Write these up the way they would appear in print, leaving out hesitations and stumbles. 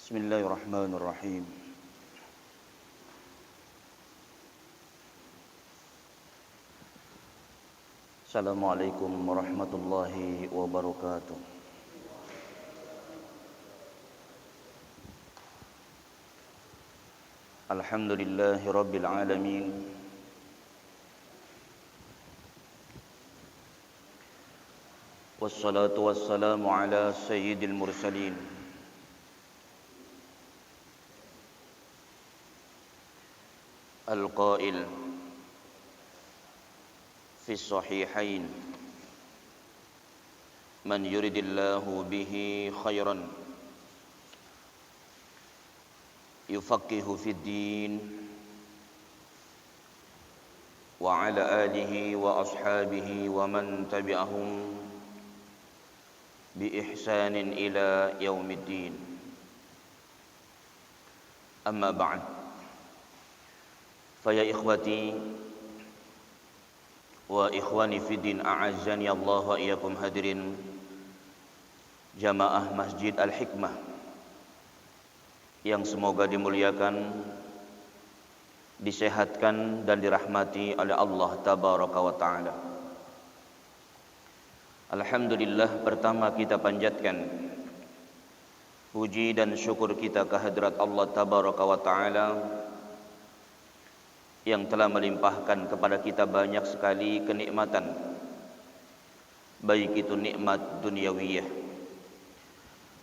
Bismillahirrahmanirrahim. Assalamualaikum warahmatullahi wabarakatuh. Alhamdulillahi rabbil alamin. Wassalatu wassalamu ala sayyidil mursalin. Al-qail fi sahihain man yuridillahu bihi khairan yufaqihu fid din wa ala alihi wa ashabihi wa man tabi'ahum bi ihsanin ila yaumiddin. Amma ba'd. Fa ya ikhwati wa ikhwani fid din, a'azzani Allah wa iyyakum, hadirin jamaah Masjid Al-Hikmah yang semoga dimuliakan, disehatkan dan dirahmati oleh Allah tabaraka wa taala. Alhamdulillah, pertama kita panjatkan puji dan syukur kita kehadrat Allah tabaraka wa taala yang telah melimpahkan kepada kita banyak sekali kenikmatan, baik itu nikmat duniawiyah.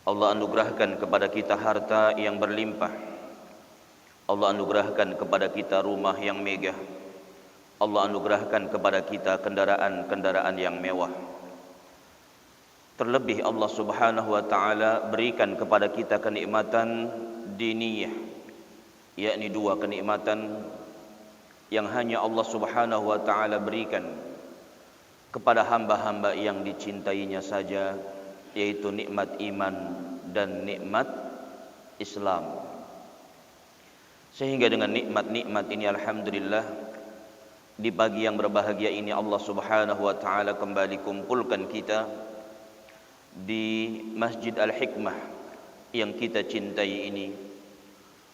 Allah anugerahkan kepada kita harta yang berlimpah. Allah anugerahkan kepada kita rumah yang megah. Allah anugerahkan kepada kita kendaraan-kendaraan yang mewah. Terlebih Allah Subhanahu wa taala berikan kepada kita kenikmatan diniyah, yakni dua kenikmatan yang hanya Allah Subhanahu wa taala berikan kepada hamba-hamba yang dicintainya saja, yaitu nikmat iman dan nikmat Islam. Sehingga dengan nikmat-nikmat ini, alhamdulillah, di pagi yang berbahagia ini Allah Subhanahu wa taala kembali kumpulkan kita di Masjid Al-Hikmah yang kita cintai ini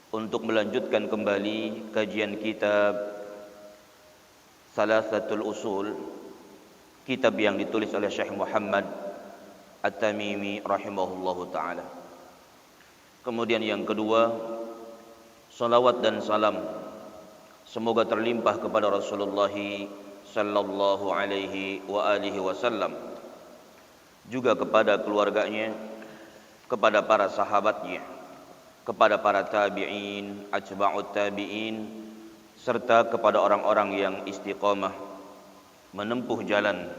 untuk melanjutkan kembali kajian kitab Salasatul Usul, kitab yang ditulis oleh Syekh Muhammad At-Tamimi rahimahullahu ta'ala. Kemudian yang kedua, salawat dan salam semoga terlimpah kepada Rasulullah sallallahu alaihi wa alihi wasallam, juga kepada keluarganya, kepada para sahabatnya, kepada para tabi'in, atba'ut tabi'in, serta kepada orang-orang yang istiqamah menempuh jalan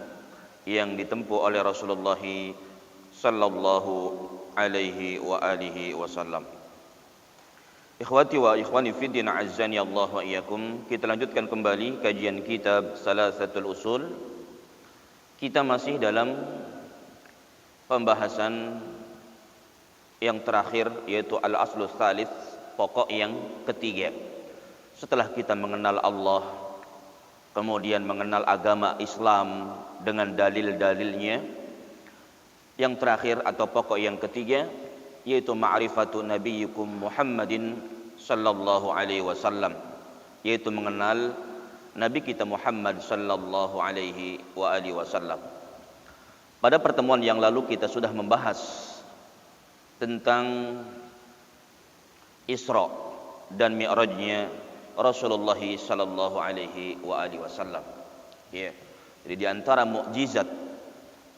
yang ditempuh oleh Rasulullah sallallahu alaihi wa alihi wasallam. Ikhwati wa ikhwani fid din, azzani Allah wa iyyakum. Kita lanjutkan kembali kajian kitab Salasatul Usul. Kita masih dalam pembahasan yang terakhir, yaitu al-aslus tsalits, pokok yang ketiga. Setelah kita mengenal Allah, kemudian mengenal agama Islam dengan dalil-dalilnya, yang terakhir atau pokok yang ketiga yaitu ma'rifatu nabiyyikum Muhammadin sallallahu alaihi wasallam, yaitu mengenal Nabi kita Muhammad sallallahu alaihi wa alihi wasallam. Pada pertemuan yang lalu kita sudah membahas tentang Isra dan Mi'rajnya Rasulullah sallallahu alaihi wa alihi wasallam. Ya. Jadi di antara mukjizat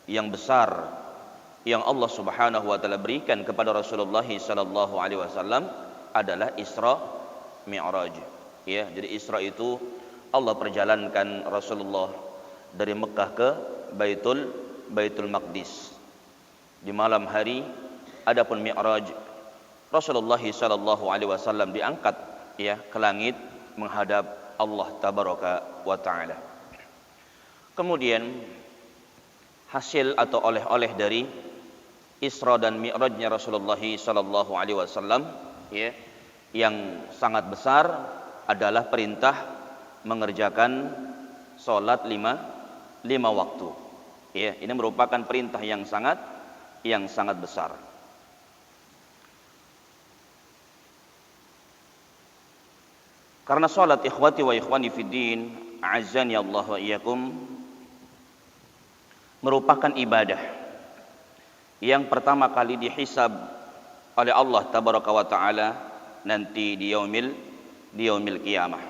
yang besar yang Allah Subhanahu wa taala berikan kepada Rasulullah sallallahu alaihi wasallam adalah Isra Mi'raj. Ya, jadi Isra itu Allah perjalankan Rasulullah dari Mekah ke Baitul Maqdis di malam hari. Adapun Mi'raj, Rasulullah sallallahu alaihi wasallam diangkat ya ke langit menghadap Allah tabaraka wa taala. Kemudian hasil atau oleh-oleh dari Isra dan Mi'rajnya Rasulullah sallallahu alaihi wasallam ya yang sangat besar adalah perintah mengerjakan salat lima waktu. Ya, ini merupakan perintah yang sangat besar. Karena salat, ikhwati wa ikhwani fiddin, a'azzani Allah wa iyyakum, merupakan ibadah yang pertama kali dihisab oleh Allah tabaraka wa taala nanti di yaumil qiyamah.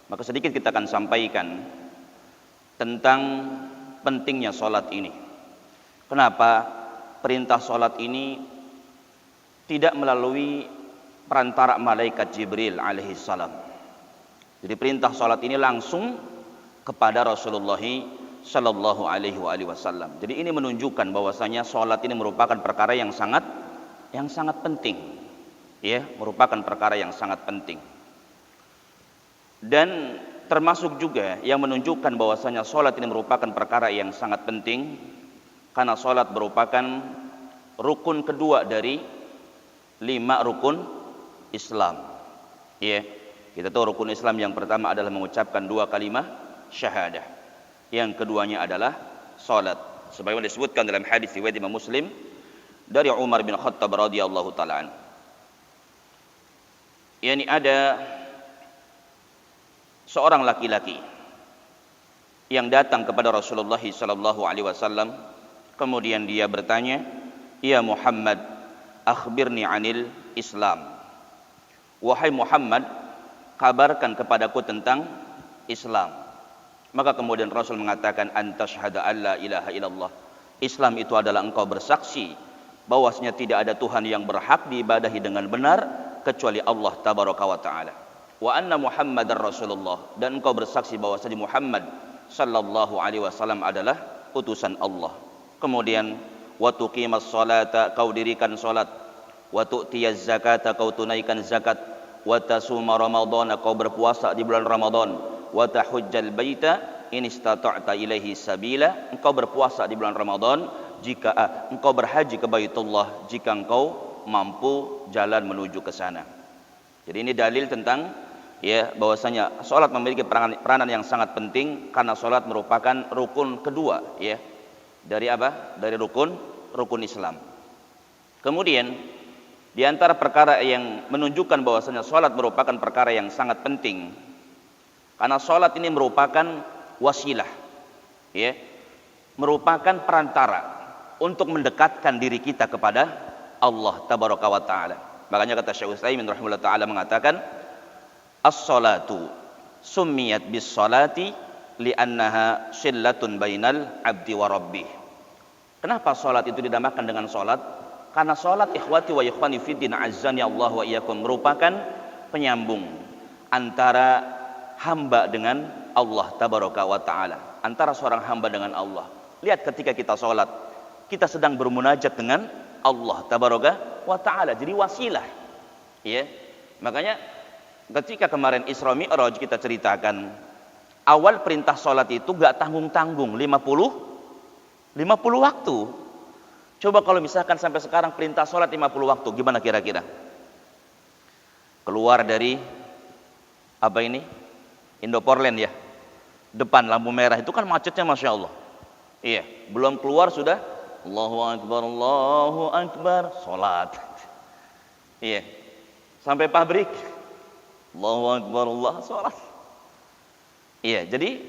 Maka sedikit kita akan sampaikan tentang pentingnya salat ini. Kenapa perintah salat ini tidak melalui perantara malaikat Jibril alaihi salam. Jadi perintah salat ini langsung kepada Rasulullah sallallahu alaihi wasallam. Jadi ini menunjukkan bahwasanya salat ini merupakan perkara yang sangat penting. Ya, merupakan perkara yang sangat penting. Dan termasuk juga yang menunjukkan bahwasanya salat ini merupakan perkara yang sangat penting karena salat merupakan rukun kedua dari 5 rukun Islam. Ya, kita tahu rukun Islam yang pertama adalah mengucapkan 2 kalimat syahadah. Yang keduanya adalah salat. Sebagaimana disebutkan dalam hadis riwayat Imam Muslim dari Umar bin Khattab radhiyallahu taala anhu. Yani ada seorang laki-laki yang datang kepada Rasulullah sallallahu alaihi wasallam, kemudian dia bertanya, "Ya Muhammad, akhbirni 'anil Islam." Wahai Muhammad, kabarkan kepadaku tentang Islam. Maka kemudian Rasul mengatakan, anta syahada alla ilaha illallah. Islam itu adalah engkau bersaksi bahwasanya tidak ada Tuhan yang berhak diibadahi dengan benar kecuali Allah tabaraka wa taala. Wa anna Muhammadar Rasulullah, dan engkau bersaksi bahwasanya Muhammad sallallahu alaihi wasallam adalah utusan Allah. Kemudian wa tuqimas salata, kau dirikan salat, wa tu'tiyaz zakata, kau tunaikan zakat, wa tasuma ramadhana, kau berpuasa di bulan Ramadan, wa tahujjal baita in istata'ta ilaihi sabila, engkau berpuasa di bulan Ramadan jika engkau berhaji ke Baitullah jika engkau mampu jalan menuju ke sana. Jadi ini dalil tentang ya bahwasanya salat memiliki peranan yang sangat penting karena salat merupakan rukun kedua ya dari apa? Dari rukun Islam. Kemudian di antara perkara yang menunjukkan bahwasanya salat merupakan perkara yang sangat penting karena salat ini merupakan wasilah, ya, merupakan perantara untuk mendekatkan diri kita kepada Allah tabaraka wa taala. Makanya kata Syekh Utsaimin rahimahullah taala mengatakan, as-salatu summiyat bis-salati li'annaha shillatun bainal abdi wa rabbih. Kenapa salat itu dinamakan dengan salat? Karena salat, ikhwati wa ikhwani fiddin, azzani Allah wa iyyakum, merupakan penyambung antara hamba dengan Allah tabaraka wa taala, antara seorang hamba dengan Allah. Lihat ketika kita sholat, kita sedang bermunajat dengan Allah tabaraka wa taala, jadi wasilah ya. Makanya ketika kemarin Isra Mi'raj kita ceritakan, awal perintah sholat itu gak tanggung-tanggung 50 waktu. Coba kalau misalkan sampai sekarang perintah sholat 50 waktu, gimana kira-kira? Keluar dari apa ini? Indoporland ya, depan lampu merah itu kan macetnya masya Allah. Iya, belum keluar sudah Allahu Akbar, sholat. Iya, sampai pabrik Allahu Akbar, sholat. Iya, jadi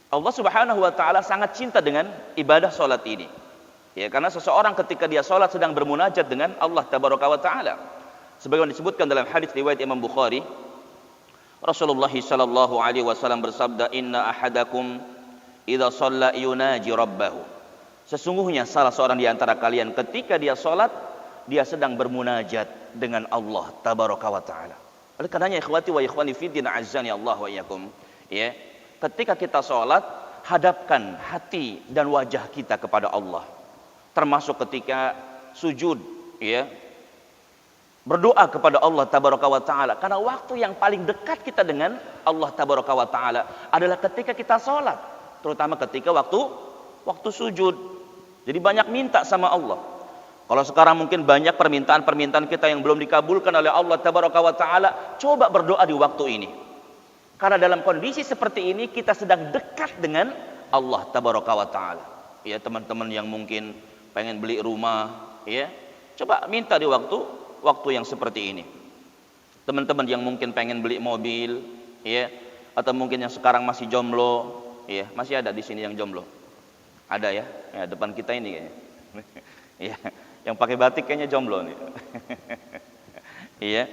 Allah Subhanahu wa taala sangat cinta dengan ibadah sholat ini. Ya, karena seseorang ketika dia sholat sedang bermunajat dengan Allah tabaraka wa taala. Sebagaimana disebutkan dalam hadis riwayat Imam Bukhari, Rasulullah sallallahu alaihi wasallam bersabda, "Inna ahadakum idza shalla yunaji rabbahu." Sesungguhnya salah seorang di antara kalian ketika dia salat, dia sedang bermunajat dengan Allah tabaraka wa taala. Oleh karenanya ikhwati wa ikhwani fiddin, azzani Allah wa iyyakum, ya, ketika kita salat, hadapkan hati dan wajah kita kepada Allah. Termasuk ketika sujud, ya, berdoa kepada Allah tabaraka wa taala, karena waktu yang paling dekat kita dengan Allah tabaraka wa taala adalah ketika kita sholat, terutama ketika waktu sujud. Jadi banyak minta sama Allah. Kalau sekarang mungkin banyak permintaan-permintaan kita yang belum dikabulkan oleh Allah tabaraka wa taala, coba berdoa di waktu ini. Karena dalam kondisi seperti ini kita sedang dekat dengan Allah tabaraka wa taala. Ya, teman-teman yang mungkin pengen beli rumah, ya, coba minta di waktu yang seperti ini. Teman-teman yang mungkin pengen beli mobil, ya, atau mungkin yang sekarang masih jomblo, ya, masih ada di sini yang jomblo. Ada ya, ya depan kita ini kayaknya. Ya, yang pakai batik kayaknya jomblo nih. Iya.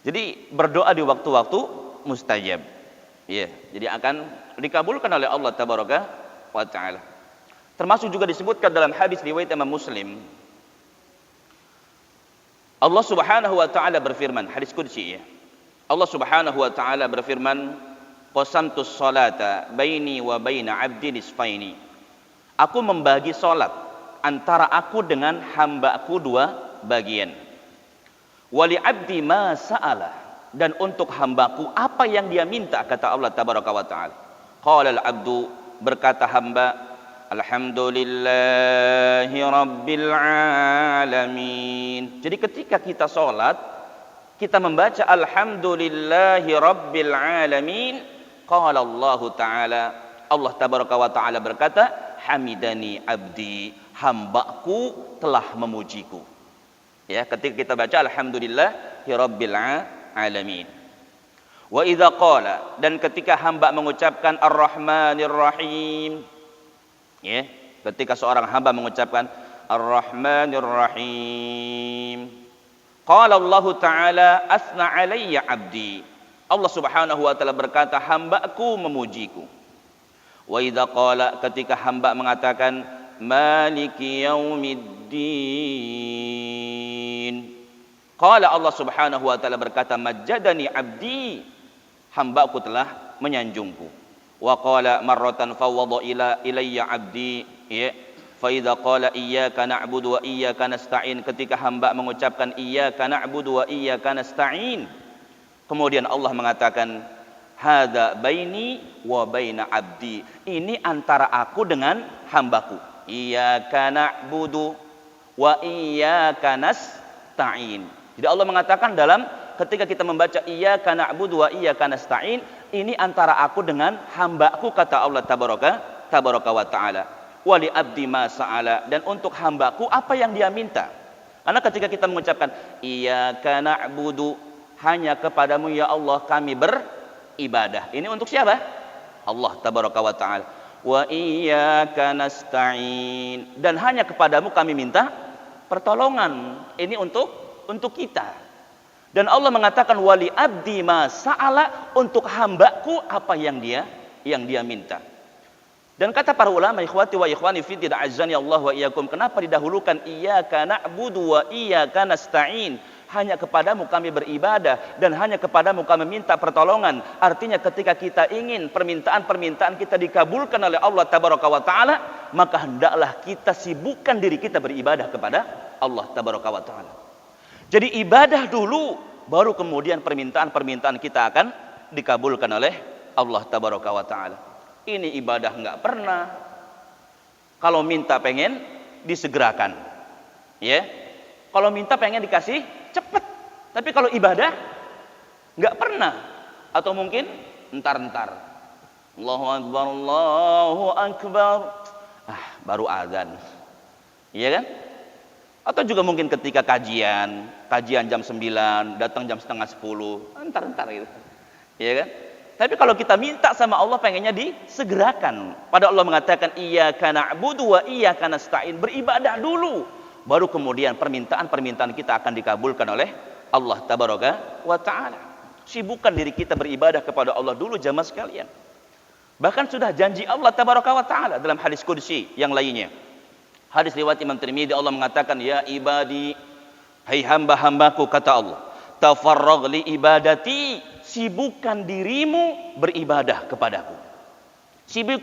Jadi berdoa di waktu-waktu mustajab. Iya, jadi akan dikabulkan oleh Allah tabaraka wa taala. Termasuk juga disebutkan dalam hadis riwayat Imam Muslim. Allah Subhanahu wa taala berfirman, hadis qudsi ya. Allah Subhanahu wa taala berfirman, "Qasamtus salata baini wa baina 'abdi nisfaini." Aku membagi salat antara aku dengan hambaku dua bagian. Wali 'abdi ma sa'ala, dan untuk hambaku apa yang dia minta, kata Allah tabaraka wa taala. Qala al-'abdu, berkata hamba, alhamdulillahi rabbil alamin. Jadi ketika kita sholat, kita membaca alhamdulillahi rabbil alamin. Qala Allah ta'ala, Allah tabaraka wa ta'ala berkata, hamidani abdi, hambaku telah memujiku. Ya, ketika kita baca alhamdulillahi rabbil alamin. Wa idza qala, dan ketika hamba mengucapkan ar-rahmanir rahim, ya, ketika seorang hamba mengucapkan Ar-Rahmanir Rahim, qala Allah Ta'ala asna alayya abdi, Allah Subhanahu wa taala berkata hambaku memujiku. Wa idza qala, ketika hamba mengatakan maliki yaumiddin, qala Allah Subhanahu wa taala berkata majjadani abdi, hambaku telah menyanjungku. Wa qala marratan fawwada ilayya abdi, ya, fa idza qala iyyaka na'budu wa iyyaka nasta'in, ketika hamba mengucapkan iyyaka na'budu wa iyyaka nasta'in, kemudian Allah mengatakan hadza baini wa baina abdi, ini antara aku dengan hambaku. Iyyaka na'budu wa iyyaka nasta'in. Jadi Allah mengatakan dalam ketika kita membaca iyyaka na'budu wa iyyaka nasta'in, ini antara aku dengan hambaku, kata Allah tabaraka wa ta'ala. Wali abdi ma sa'ala, dan untuk hambaku apa yang dia minta. Karena ketika kita mengucapkan iyyaka na'budu, hanya kepadamu ya Allah kami beribadah, ini untuk siapa? Allah tabaraka wa ta'ala. Wa iyyaka nasta'in, dan hanya kepadamu kami minta pertolongan, ini untuk kita. Dan Allah mengatakan wali abdi ma sa'ala, untuk hambaku apa yang dia minta. Dan kata para ulama, ikhwati wa ikhwani fi din, azzani Allah wa iyyakum, kenapa didahulukan iyyaka na'budu wa iyyaka nasta'in, hanya kepadamu kami beribadah dan hanya kepadamu kami minta pertolongan. Artinya ketika kita ingin permintaan-permintaan kita dikabulkan oleh Allah tabaraka wa taala, maka hendaklah kita sibukkan diri kita beribadah kepada Allah tabaraka wa taala. Jadi ibadah dulu, baru kemudian permintaan-permintaan kita akan dikabulkan oleh Allah tabaraka wa ta'ala. Ini ibadah nggak pernah. Kalau minta pengen disegerakan, ya. Kalau minta pengen dikasih cepet. Tapi kalau ibadah nggak pernah. Atau mungkin entar-entar. Allahu Akbar, Allahu Akbar. Baru azan. Iya kan? Atau juga mungkin ketika kajian jam 9, datang jam setengah 10, entar gitu. Iya kan? Tapi kalau kita minta sama Allah pengennya disegerakan. Padahal Allah mengatakan iyyaka na'budu wa iyyaka nasta'in, beribadah dulu, baru kemudian permintaan-permintaan kita akan dikabulkan oleh Allah tabaraka wa taala. Sibukkan diri kita beribadah kepada Allah dulu jamaah sekalian. Bahkan sudah janji Allah tabaraka wa taala dalam hadis qudsi yang lainnya. Hadis riwayat Imam Tirmidzi, Allah mengatakan ya ibadi, hai hamba-hambaku, kata Allah, tafarragh li ibadati, sibukkan dirimu beribadah kepadaku.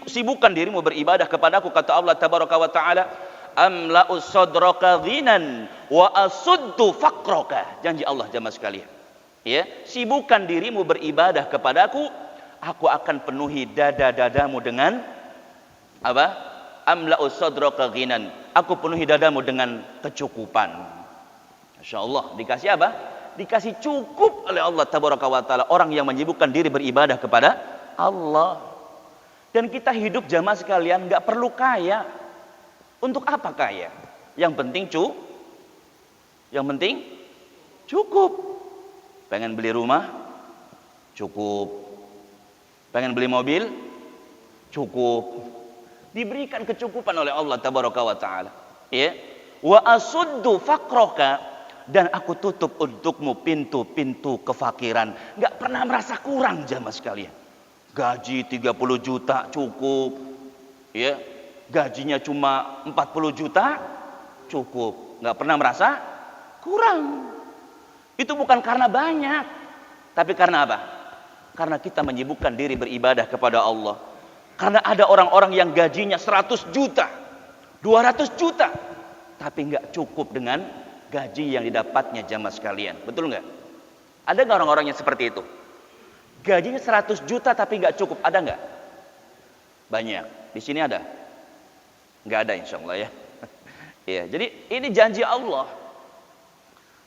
Sibukkan dirimu beribadah kepadaku, kata Allah tabaraka wa taala, amla'u sadraka ghinan wa asuddu faqraka. Janji Allah jamaah sekalian. Ya, sibukkan dirimu beribadah kepadaku, aku akan penuhi dada-dadamu dengan apa? Amla'u sadraka ghinan, aku penuhi dadamu dengan kecukupan. Masyaallah, dikasih apa? Dikasih cukup oleh Allah tabaraka wa taala orang yang menyibukkan diri beribadah kepada Allah. Dan kita hidup jamaah sekalian enggak perlu kaya. Untuk apa kaya? Yang penting cukup. Pengen beli rumah? Cukup. Pengen beli mobil? Cukup. Diberikan kecukupan oleh Allah tabaraka wa taala. Ya. Wa asuddu faqraka, dan aku tutup untukmu pintu-pintu kefakiran. Enggak pernah merasa kurang jamaah sekalian. Gaji 30 juta cukup. Ya. Gajinya cuma 40 juta cukup. Enggak pernah merasa kurang. Itu bukan karena banyak, tapi karena apa? Karena kita menyibukkan diri beribadah kepada Allah. Karena ada orang-orang yang gajinya 100 juta, 200 juta, tapi nggak cukup dengan gaji yang didapatnya jamaah sekalian. Betul nggak? Ada nggak orang-orang yang seperti itu? Gajinya 100 juta tapi nggak cukup, ada nggak? Banyak. Di sini ada? Nggak ada insya Allah ya. Ya, jadi ini janji Allah.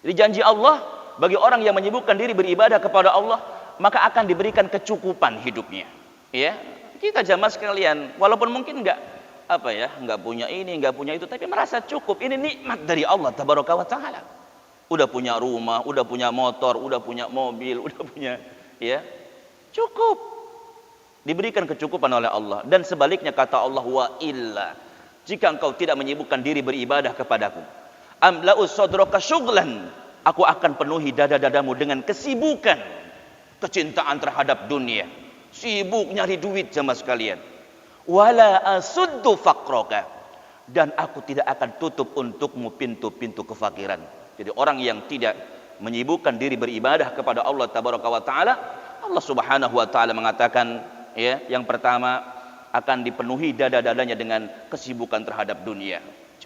Jadi janji Allah bagi orang yang menyibukkan diri beribadah kepada Allah, maka akan diberikan kecukupan hidupnya. Ya. Kita jamaah sekalian, walaupun mungkin nggak punya ini, nggak punya itu, tapi merasa cukup. Ini nikmat dari Allah tabaraka wa taala. Udah punya rumah, udah punya motor, udah punya mobil, udah punya, ya, cukup. Diberikan kecukupan oleh Allah. Dan sebaliknya kata Allah, wa illa, jika engkau tidak menyibukkan diri beribadah kepadaku, amla'u sadraka syughlan, aku akan penuhi dada-dadamu dengan kesibukan, kecintaan terhadap dunia. Sibuk nyari duit jamaah sekalian. Wala asuddu faqraka, dan aku tidak akan tutup untukmu pintu-pintu kefakiran. Jadi orang yang tidak menyibukkan diri beribadah kepada Allah tabaraka wa taala, Allah Subhanahu wa taala mengatakan, ya, yang pertama akan dipenuhi dada-dadanya dengan kesibukan terhadap dunia.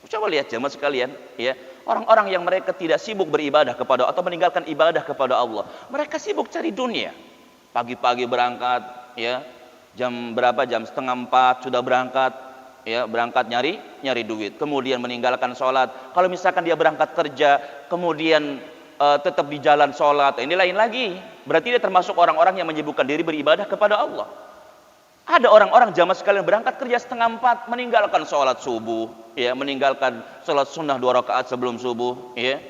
Coba lihat jamaah sekalian, ya, orang-orang yang mereka tidak sibuk beribadah kepada atau meninggalkan ibadah kepada Allah, mereka sibuk cari dunia. Pagi-pagi berangkat, ya, jam berapa? Jam 3:30 sudah berangkat, ya, berangkat nyari duit. Kemudian meninggalkan sholat. Kalau misalkan dia berangkat kerja, kemudian tetap di jalan sholat, ini lain lagi. Berarti dia termasuk orang-orang yang menyibukkan diri beribadah kepada Allah. Ada orang-orang jamaah sekalian berangkat kerja 3:30, meninggalkan sholat subuh, ya, meninggalkan sholat sunnah 2 rakaat sebelum subuh, ya.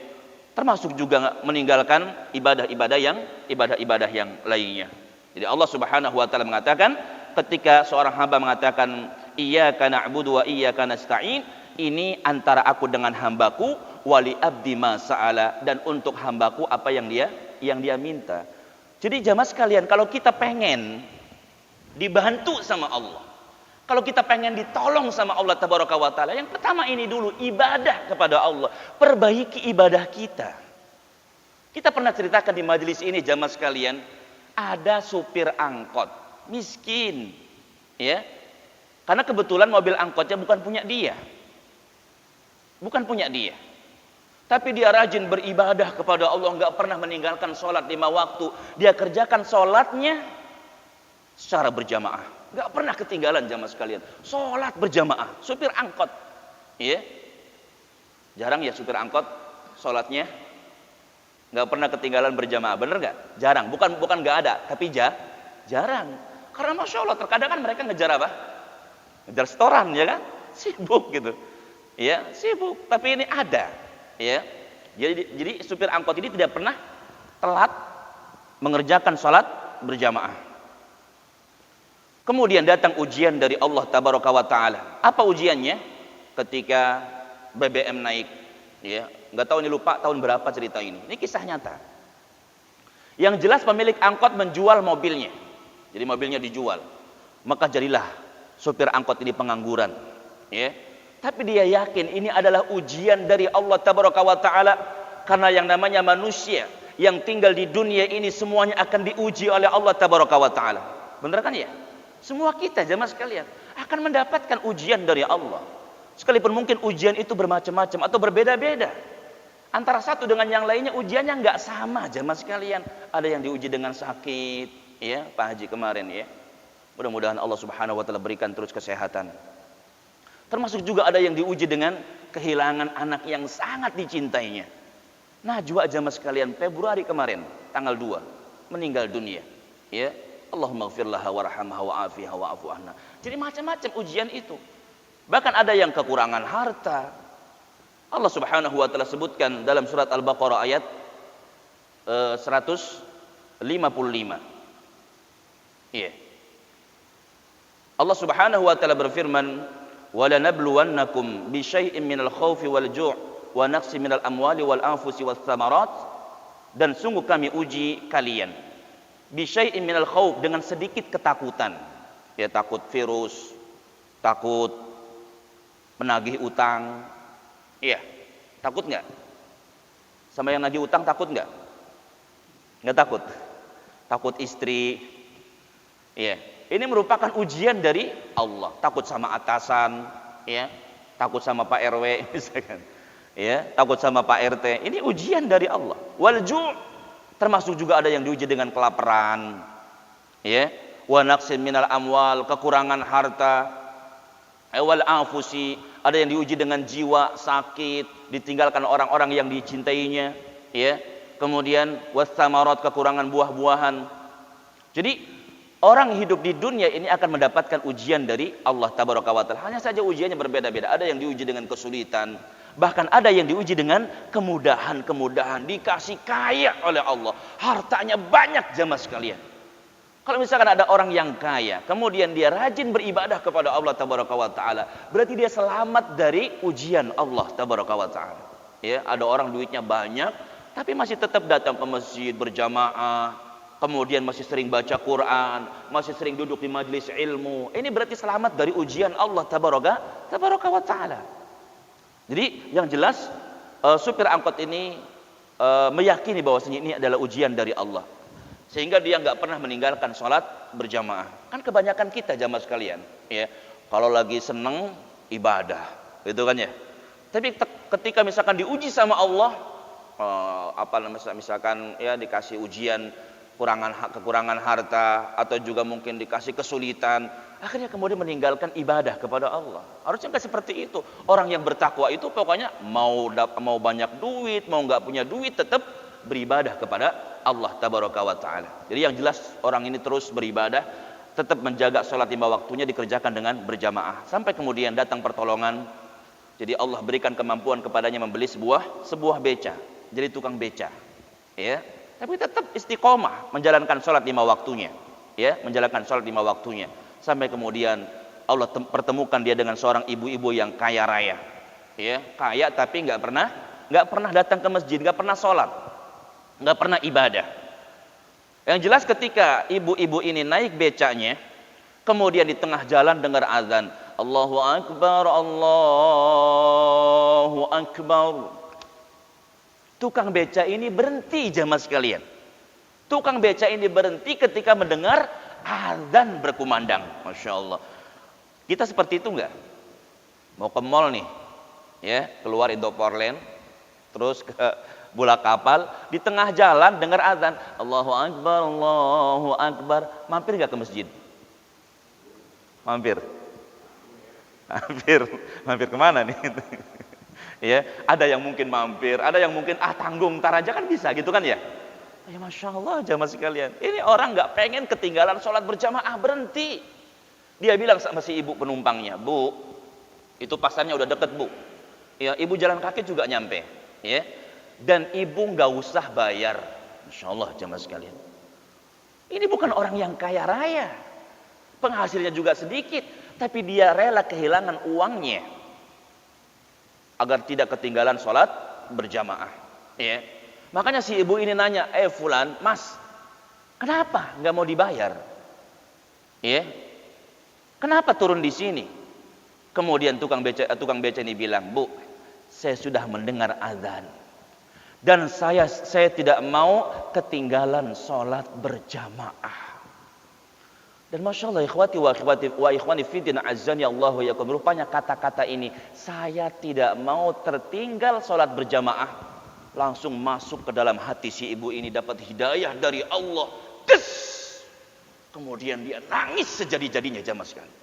Termasuk juga meninggalkan ibadah-ibadah yang lainnya. Jadi Allah Subhanahu wa taala mengatakan, ketika seorang hamba mengatakan iyyaka na'budu wa iyyaka nasta'in, ini antara aku dengan hambaku, wali abdi ma sa'ala, dan untuk hambaku apa yang dia minta. Jadi jamaah sekalian, kalau kita pengen dibantu sama Allah, kalau kita pengen ditolong sama Allah tabaraka wa taala, yang pertama ini dulu, ibadah kepada Allah. Perbaiki ibadah kita. Kita pernah ceritakan di majelis ini jamaah sekalian, ada supir angkot miskin, ya, karena kebetulan mobil angkotnya bukan punya dia, tapi dia rajin beribadah kepada Allah, nggak pernah meninggalkan sholat 5 waktu. Dia kerjakan sholatnya secara berjamaah, nggak pernah ketinggalan jamaah sekalian. Sholat berjamaah, supir angkot, ya, jarang ya supir angkot sholatnya nggak pernah ketinggalan berjamaah, bener nggak? Jarang, bukan nggak ada, tapi jarang. Karena masya Allah, terkadang kan mereka ngejar apa? Ngejar setoran, ya kan? Sibuk gitu, ya, sibuk. Tapi ini ada, ya. Jadi supir angkot ini tidak pernah telat mengerjakan sholat berjamaah. Kemudian datang ujian dari Allah tabaraka wa taala. Apa ujiannya? Ketika BBM naik, ya. Nggak tahu, ini lupa tahun berapa cerita ini. Ini kisah nyata. Yang jelas pemilik angkot menjual mobilnya. Jadi mobilnya dijual. Maka jadilah supir angkot ini pengangguran, ya. Tapi dia yakin ini adalah ujian dari Allah tabaraka wa taala, karena yang namanya manusia yang tinggal di dunia ini semuanya akan diuji oleh Allah tabaraka wa taala. Benar kan ya? Semua kita jemaah sekalian akan mendapatkan ujian dari Allah. Sekalipun mungkin ujian itu bermacam-macam atau berbeda-beda. Antara satu dengan yang lainnya ujiannya nggak sama jemaah sekalian. Ada yang diuji dengan sakit, ya, Pak Haji kemarin, ya. Mudah-mudahan Allah Subhanahu wa taala berikan terus kesehatan. Termasuk juga ada yang diuji dengan kehilangan anak yang sangat dicintainya. Najwa jemaah sekalian, Februari kemarin, tanggal 2, meninggal dunia, ya. Allahumma ighfir laha warhamha wa'afiha wa'fu anha. Jadi macam-macam ujian itu. Bahkan ada yang kekurangan harta. Allah Subhanahu wa taala sebutkan dalam surat Al-Baqarah ayat 155. Iya. Allah Subhanahu wa taala berfirman, "Wa lanabluwannakum bi syai'in minal khaufi wal ju' wa naqsin minal amwali wal anfusi was tsamarat." Dan sungguh kami uji kalian bi syai'in minal khauf, dengan sedikit ketakutan. Ya, takut virus, takut menagih utang. Iya. Takut enggak? Sama yang nagih utang takut enggak? Enggak takut. Takut istri. Iya. Ini merupakan ujian dari Allah. Takut sama atasan, ya. Takut sama Pak RW misalkan. Ya, takut sama Pak RT. Ini ujian dari Allah. Wal ju', termasuk juga ada yang diuji dengan kelaparan. Ya. Wa naqsin minal amwal, kekurangan harta. Wal anfusi, ada yang diuji dengan jiwa sakit, ditinggalkan orang-orang yang dicintainya, ya. Kemudian was tsamarat, kekurangan buah-buahan. Jadi orang hidup di dunia ini akan mendapatkan ujian dari Allah Tabaraka wa Ta'ala. Hanya saja ujiannya berbeda-beda. Ada yang diuji dengan kesulitan, bahkan ada yang diuji dengan kemudahan-kemudahan. Dikasih kaya oleh Allah, hartanya banyak jamaah sekalian. Kalau misalkan ada orang yang kaya, kemudian dia rajin beribadah kepada Allah Tabaraka wa Ta'ala, berarti dia selamat dari ujian Allah Tabaraka wa Ta'ala. Ya, ada orang duitnya banyak, tapi masih tetap datang ke masjid berjamaah, kemudian masih sering baca Quran, masih sering duduk di majelis ilmu. Ini berarti selamat dari ujian Allah Tabaraka wa Ta'ala. Jadi yang jelas supir angkot ini meyakini bahwasanya ini adalah ujian dari Allah, sehingga dia nggak pernah meninggalkan sholat berjamaah. Kan kebanyakan kita jamaah sekalian, ya, kalau lagi seneng ibadah, gitu kan ya. Tapi ketika misalkan diuji sama Allah, misalkan ya dikasih ujian kekurangan harta, atau juga mungkin dikasih kesulitan, akhirnya kemudian meninggalkan ibadah kepada Allah. Harusnya nggak seperti itu. Orang yang bertakwa itu pokoknya mau banyak duit, mau nggak punya duit, tetap beribadah kepada Allah Tabaraka wa Ta'ala. Jadi yang jelas orang ini terus beribadah, tetap menjaga sholat 5 waktunya dikerjakan dengan berjamaah, sampai kemudian datang pertolongan. Jadi Allah berikan kemampuan kepadanya membeli sebuah beca, jadi tukang beca, ya. Tapi tetap istiqomah menjalankan sholat 5 waktunya, ya, menjalankan sholat 5 waktunya, sampai kemudian Allah pertemukan dia dengan seorang ibu-ibu yang kaya raya, ya, kaya tapi nggak pernah datang ke masjid, nggak pernah sholat, nggak pernah ibadah. Yang jelas ketika ibu-ibu ini naik becanya, kemudian di tengah jalan dengar azan, Allahu Akbar, Allahu Akbar. Tukang beca ini berhenti jamaah sekalian. Tukang beca ini berhenti ketika mendengar azan berkumandang. Masya Allah. Kita seperti itu enggak? Mau ke mall nih, ya, keluar Indoporland, terus ke Bola Kapal, di tengah jalan dengar azan, Allahu Akbar, Allahu Akbar, mampir enggak ke masjid? Mampir kemana nih? Ya, ada yang mungkin mampir, ada yang mungkin tanggung ntar aja kan bisa gitu kan ya? Ya Masya Allah jamaah sekalian, ini orang nggak pengen ketinggalan sholat berjamaah, berhenti. Dia bilang sama si ibu penumpangnya, Bu, itu pasarnya udah deket Bu, ya, ibu jalan kaki juga nyampe, ya, dan ibu nggak usah bayar. Masya Allah jamaah sekalian, ini bukan orang yang kaya raya, penghasilnya juga sedikit, tapi dia rela kehilangan uangnya agar tidak ketinggalan sholat berjamaah, ya. Makanya si ibu ini nanya, Fulan, Mas, kenapa nggak mau dibayar? Ya, kenapa turun di sini? Kemudian tukang beca ini bilang, Bu, saya sudah mendengar azan dan saya tidak mau ketinggalan sholat berjamaah. Dan Masya Allah, ikhwati wa ikhwani fiddin azzani Allahu yakum, rupanya kata-kata ini, saya tidak mau tertinggal sholat berjamaah, langsung masuk ke dalam hati si ibu ini, dapat hidayah dari Allah. Kemudian dia nangis sejadi-jadinya jamaah sekali.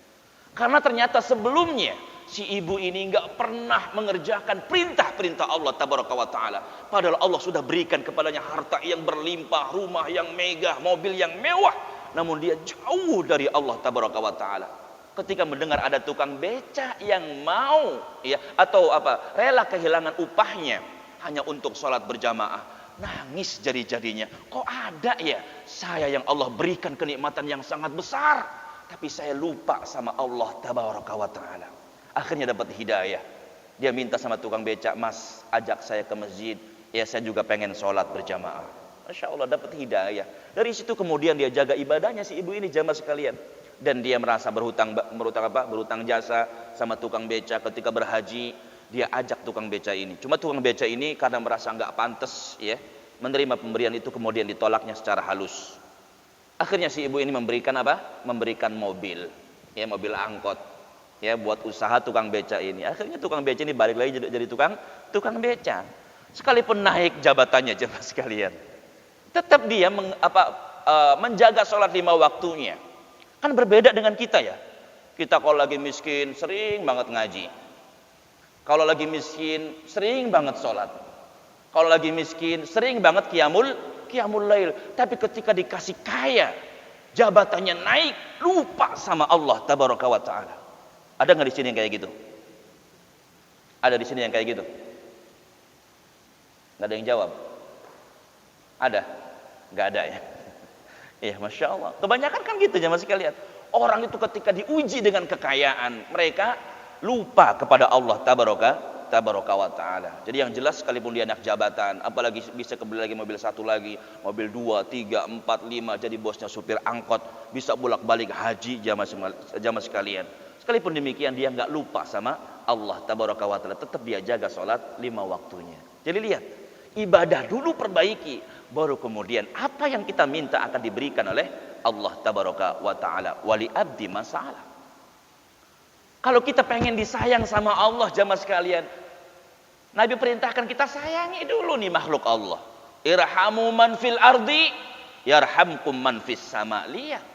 Karena ternyata sebelumnya si ibu ini nggak pernah mengerjakan perintah-perintah Allah Tabaraka wa Ta'ala. Padahal Allah sudah berikan kepadanya harta yang berlimpah, rumah yang megah, mobil yang mewah. Namun dia jauh dari Allah Tabaraka wa Ta'ala. Ketika mendengar ada tukang beca yang mau, ya, atau rela kehilangan upahnya hanya untuk sholat berjamaah, nangis jadi-jadinya. Kok ada ya saya yang Allah berikan kenikmatan yang sangat besar, tapi saya lupa sama Allah tabaraka wa ta'ala. Akhirnya dapat hidayah. Dia minta sama tukang becak, "Mas, ajak saya ke masjid. Ya saya juga pengen sholat berjamaah." Masya Allah, dapat hidayah. Dari situ kemudian dia jaga ibadahnya si ibu ini, jamaah sekalian. Dan dia merasa berhutang jasa sama tukang beca. Ketika berhaji, dia ajak tukang beca ini. Cuma tukang beca ini karena merasa nggak pantas ya menerima pemberian itu, kemudian ditolaknya secara halus. Akhirnya si ibu ini memberikan apa? Memberikan mobil, ya mobil angkot, ya buat usaha tukang beca ini. Akhirnya tukang beca ini balik lagi jadi tukang beca. Sekalipun naik jabatannya, jemaah sekalian, tetap dia menjaga sholat 5 waktunya. Kan berbeda dengan kita ya. Kita kalau lagi miskin sering banget ngaji. Kalau lagi miskin sering banget sholat. Kalau lagi miskin sering banget qiyamul lail. Tapi ketika dikasih kaya, jabatannya naik, lupa sama Allah tabaraka wa ta'ala. Ada nggak di sini yang kayak gitu? Ada di sini yang kayak gitu? Nggak ada yang jawab? Ada? Nggak ada ya? Iya, Masya Allah. Kebanyakan kan gitu jemaah sekalian. Orang itu ketika diuji dengan kekayaan, mereka lupa kepada Allah tabaraka wa ta'ala. Jadi yang jelas, sekalipun dia anak jabatan, apalagi bisa kebeli lagi mobil satu lagi, mobil 2, 3, 4, 5, jadi bosnya supir angkot, bisa bolak-balik haji jamaah sekalian. Sekalipun demikian dia nggak lupa sama Allah tabaraka wa ta'ala, tetap dia jaga sholat 5 waktunya. Jadi lihat, ibadah dulu perbaiki, baru kemudian apa yang kita minta akan diberikan oleh Allah tabaraka wa ta'ala. Wali abdi masalah. Kalau kita pengen disayang sama Allah jamaah sekalian, Nabi perintahkan kita sayangi dulu nih makhluk Allah. Irhamu man fil ardi yarhamkum man fis sama. Lihat,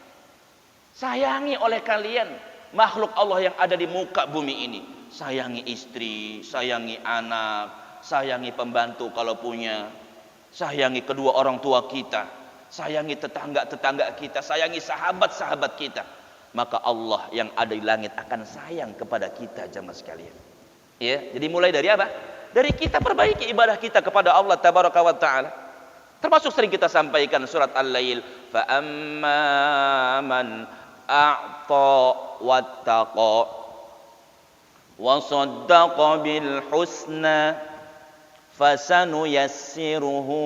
sayangi oleh kalian makhluk Allah yang ada di muka bumi ini. Sayangi istri, sayangi anak, sayangi pembantu kalau punya, sayangi kedua orang tua kita, sayangi tetangga-tetangga kita, sayangi sahabat-sahabat kita. Maka Allah yang ada di langit akan sayang kepada kita jamaah sekalian. Ya, jadi mulai dari apa? Dari kita perbaiki ibadah kita kepada Allah tabaraka wa ta'ala. Termasuk sering kita sampaikan surat Al-Lail, fa amma man a'ta wattaqa wa saddaqa bil husna fasanuyassiruhu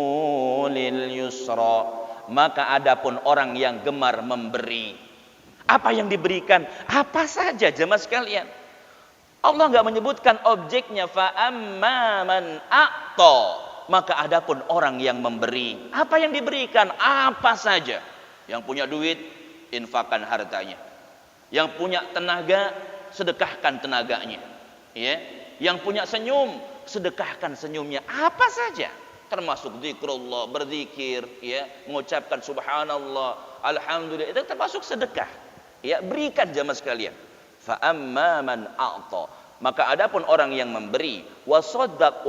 lil yusra. Maka adapun orang yang gemar memberi, apa yang diberikan? Apa saja jemaah sekalian. Allah enggak menyebutkan objeknya, fa amma man a'ta. Maka adapun orang yang memberi, apa yang diberikan? Apa saja. Yang punya duit, infakkan hartanya. Yang punya tenaga, sedekahkan tenaganya. Ya. Yang punya senyum, sedekahkan senyumnya. Apa saja. Termasuk zikrullah, berzikir, ya, mengucapkan subhanallah, alhamdulillah, itu termasuk sedekah. Ya, berikan jamaah sekalian. Fa amma man a'ta. Maka adapun orang yang memberi, wattaqa,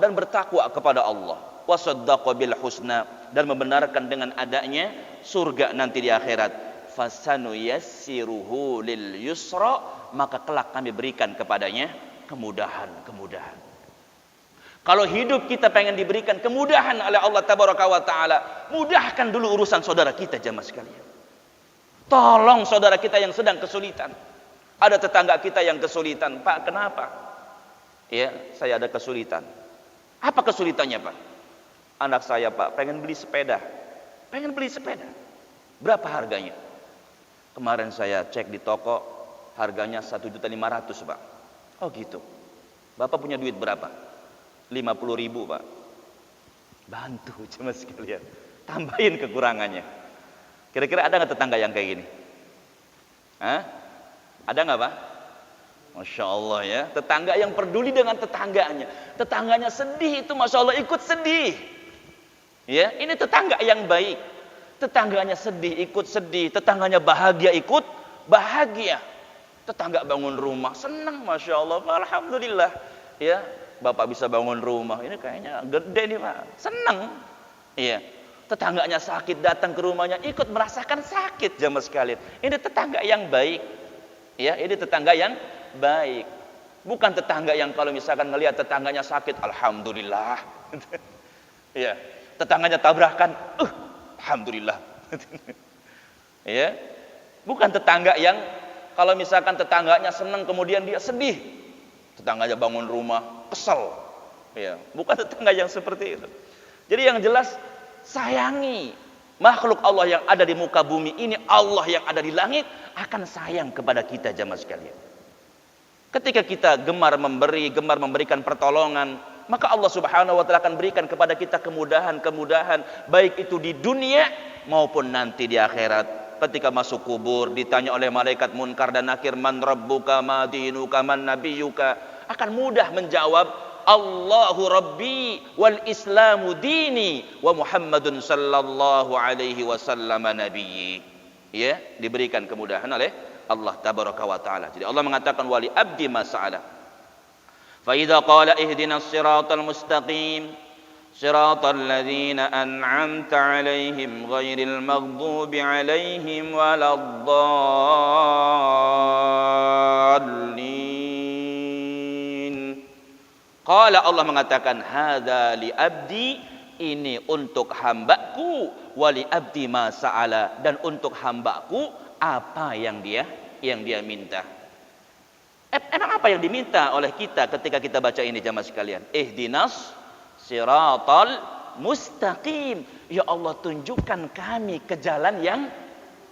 dan bertakwa kepada Allah, wasaddaqa bil husna, dan membenarkan dengan adanya surga nanti di akhirat, fasanuyassiruhu lil yusra, maka kelak kami berikan kepadanya kemudahan. Kalau hidup kita pengen diberikan kemudahan oleh Allah tabaraka wa ta'ala, mudahkan dulu urusan saudara kita jamaah sekalian. Tolong saudara kita yang sedang kesulitan. Ada tetangga kita yang kesulitan. Pak, kenapa? Ya, saya ada kesulitan. Apa kesulitannya, Pak? Anak saya, Pak, pengen beli sepeda. Berapa harganya? Kemarin saya cek di toko, harganya 1.500.000, Pak. Oh gitu. Bapak punya duit berapa? 50.000, Pak. Bantu cuma sekalian. Tambahin kekurangannya. Kira-kira ada nggak tetangga yang kayak gini? Hah? Ada nggak, Pak? Masya Allah ya. Tetangga yang peduli dengan tetangganya. Tetangganya sedih itu Masya Allah ikut sedih. Ya, ini tetangga yang baik. Tetangganya sedih ikut sedih. Tetangganya bahagia ikut bahagia. Tetangga bangun rumah senang Masya Allah. Alhamdulillah. Ya, Bapak bisa bangun rumah. Ini kayaknya gede nih, Pak. Senang. Iya. Tetangganya sakit datang ke rumahnya ikut merasakan sakit jamaah sekalian. Ini tetangga yang baik. Ya, ini tetangga yang baik. Bukan tetangga yang kalau misalkan ngelihat tetangganya sakit, alhamdulillah. Ya, tetangganya tabrakan, alhamdulillah. Ya, bukan tetangga yang kalau misalkan tetangganya senang kemudian dia sedih. Tetangganya bangun rumah, kesel. Ya, bukan tetangga yang seperti itu. Jadi yang jelas sayangi makhluk Allah yang ada di muka bumi ini, Allah yang ada di langit akan sayang kepada kita jamaah sekalian. Ketika kita gemar memberi, gemar memberikan pertolongan, maka Allah Subhanahu wa taala akan berikan kepada kita kemudahan-kemudahan baik itu di dunia maupun nanti di akhirat. Ketika masuk kubur ditanya oleh malaikat munkar dan nakir, man rabbuka ma dinuka man nabiyuka, akan mudah menjawab, Allahu rabbi wal islamu dini wa Muhammadun sallallahu alaihi wasallam nabiyyi. Ya, diberikan kemudahan oleh Allah tabaraka wa taala. Jadi Allah mengatakan wali abdi ma sa'ala. Fa idza qala ihdinas siratal mustaqim siratal ladzina an'amta 'alaihim ghairil maghdubi 'alaihim waladdallin. Qala Allah mengatakan hadza li abdi, ini untuk hambaku, wali abdi ma sa'ala, dan untuk hambaku apa yang dia minta. Emang apa yang diminta oleh kita ketika kita baca ini jamaah sekalian? Ihdinas siratal mustaqim. Ya Allah, tunjukkan kami ke jalan yang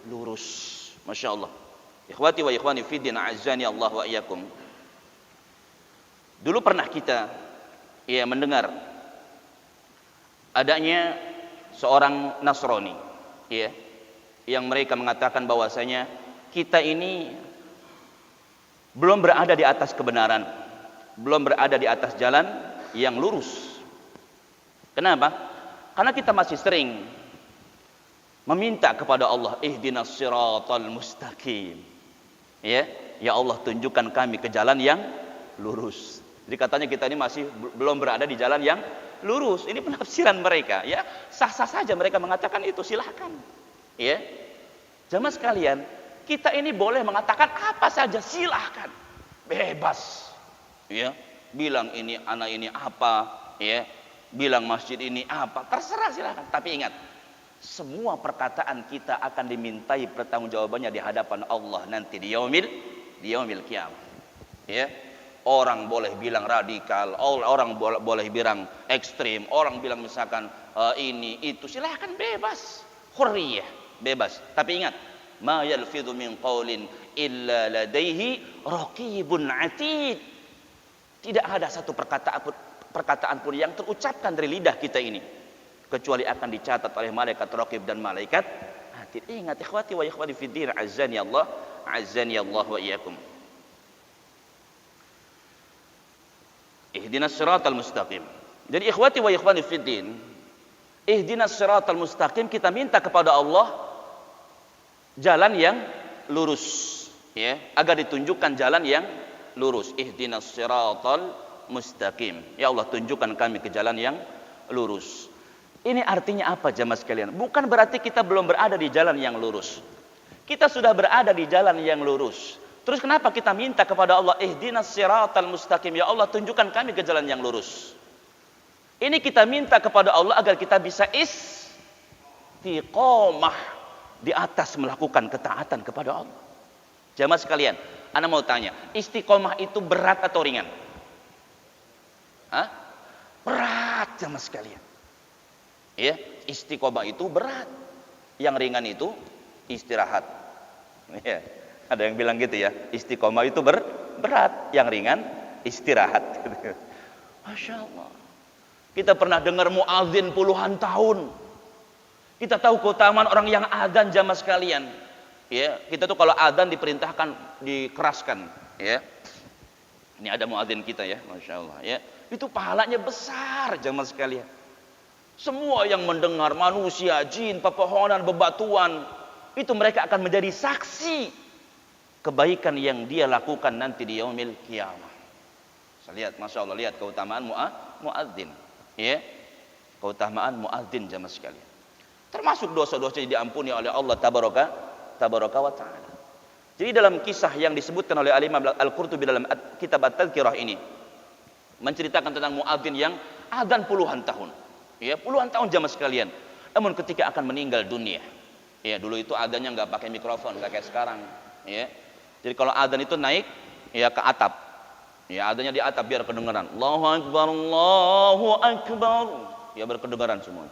lurus. Masya Allah. Ikhwati wa ikhwani fiddin, a'azzani Allah wa iyyakum. Dulu pernah kita mendengar adanya seorang Nasrani, yang mereka mengatakan bahwasanya kita ini belum berada di atas kebenaran, belum berada di atas jalan yang lurus. Kenapa? Karena kita masih sering meminta kepada Allah, ihdinas siratal mustaqim. Ya Allah, tunjukkan kami ke jalan yang lurus. Jadi katanya kita ini masih belum berada di jalan yang lurus. Ini penafsiran mereka, ya. Sah-sah saja mereka mengatakan itu, silahkan. Ya. Jamaah sekalian, kita ini boleh mengatakan apa saja, silahkan. Bebas. Ya. Bilang ini anak ini apa, ya. Bilang masjid ini apa, terserah, silahkan. Tapi ingat, semua perkataan kita akan dimintai pertanggungjawabannya di hadapan Allah nanti di yaumil qiyamah. Ya. Orang boleh bilang radikal, orang boleh bilang ekstrim, orang bilang misalkan ini itu, silahkan, bebas, hurriyah, bebas. Tapi ingat, ma yalfidhu min qaulin illa ladaihi raqibun atid. Tidak ada satu perkataan pun yang terucapkan dari lidah kita ini kecuali akan dicatat oleh malaikat raqib dan malaikat atid. Ingat ikhwati wa ikhwati fiddin, azzani Allah wa iyyakum. Ihdinas siratal mustaqim. Jadi ikhwati wa ikhwani fiddin, ihdinas siratal mustaqim, kita minta kepada Allah jalan yang lurus, ya, agar ditunjukkan jalan yang lurus. Ihdinas siratal mustaqim. Ya Allah, tunjukkan kami ke jalan yang lurus. Ini artinya apa jamaah sekalian? Bukan berarti kita belum berada di jalan yang lurus. Kita sudah berada di jalan yang lurus. Terus kenapa kita minta kepada Allah ihdinas siratal mustaqim? Ya Allah, tunjukkan kami ke jalan yang lurus. Ini kita minta kepada Allah agar kita bisa istiqomah di atas melakukan ketaatan kepada Allah. Jamaah sekalian, ana mau tanya, istiqomah itu berat atau ringan? Hah? Berat jamaah sekalian. Ya, istiqomah itu berat. Yang ringan itu istirahat. Ya. Ada yang bilang gitu ya, istiqomah itu berat, yang ringan istirahat. Masya Allah. Kita pernah dengar muadzin puluhan tahun. Kita tahu keutamaan orang yang adzan jamaah sekalian. Ya, kita tuh kalau adzan diperintahkan dikeraskan. Ya, ini ada muadzin kita ya, Masya Allah. Ya, itu pahalanya besar jamaah sekalian. Semua yang mendengar, manusia, jin, pepohonan, bebatuan, itu mereka akan menjadi saksi kebaikan yang dia lakukan nanti di yaumil qiyamah. Saya lihat, Masya Allah, lihat keutamaan muadzin, ya, keutamaan muadzin jamaah sekalian. Termasuk dosa-dosanya diampuni oleh Allah tabaraka wa taala. Jadi dalam kisah yang disebutkan oleh Al-Imam Al-Qurtubi dalam kitab At-Tadhkirah ini menceritakan tentang muadzin yang adzan puluhan tahun, Ya, puluhan tahun jamaah sekalian. Namun ketika akan meninggal dunia, ya dulu itu adanya nggak pakai mikrofon, nggak kayak sekarang. Ya, jadi kalau adzan itu naik, ya ke atap. Ya, adanya di atap biar kedengaran. Allahu Akbar, Allahu Akbar. Ya berkedengaran semua.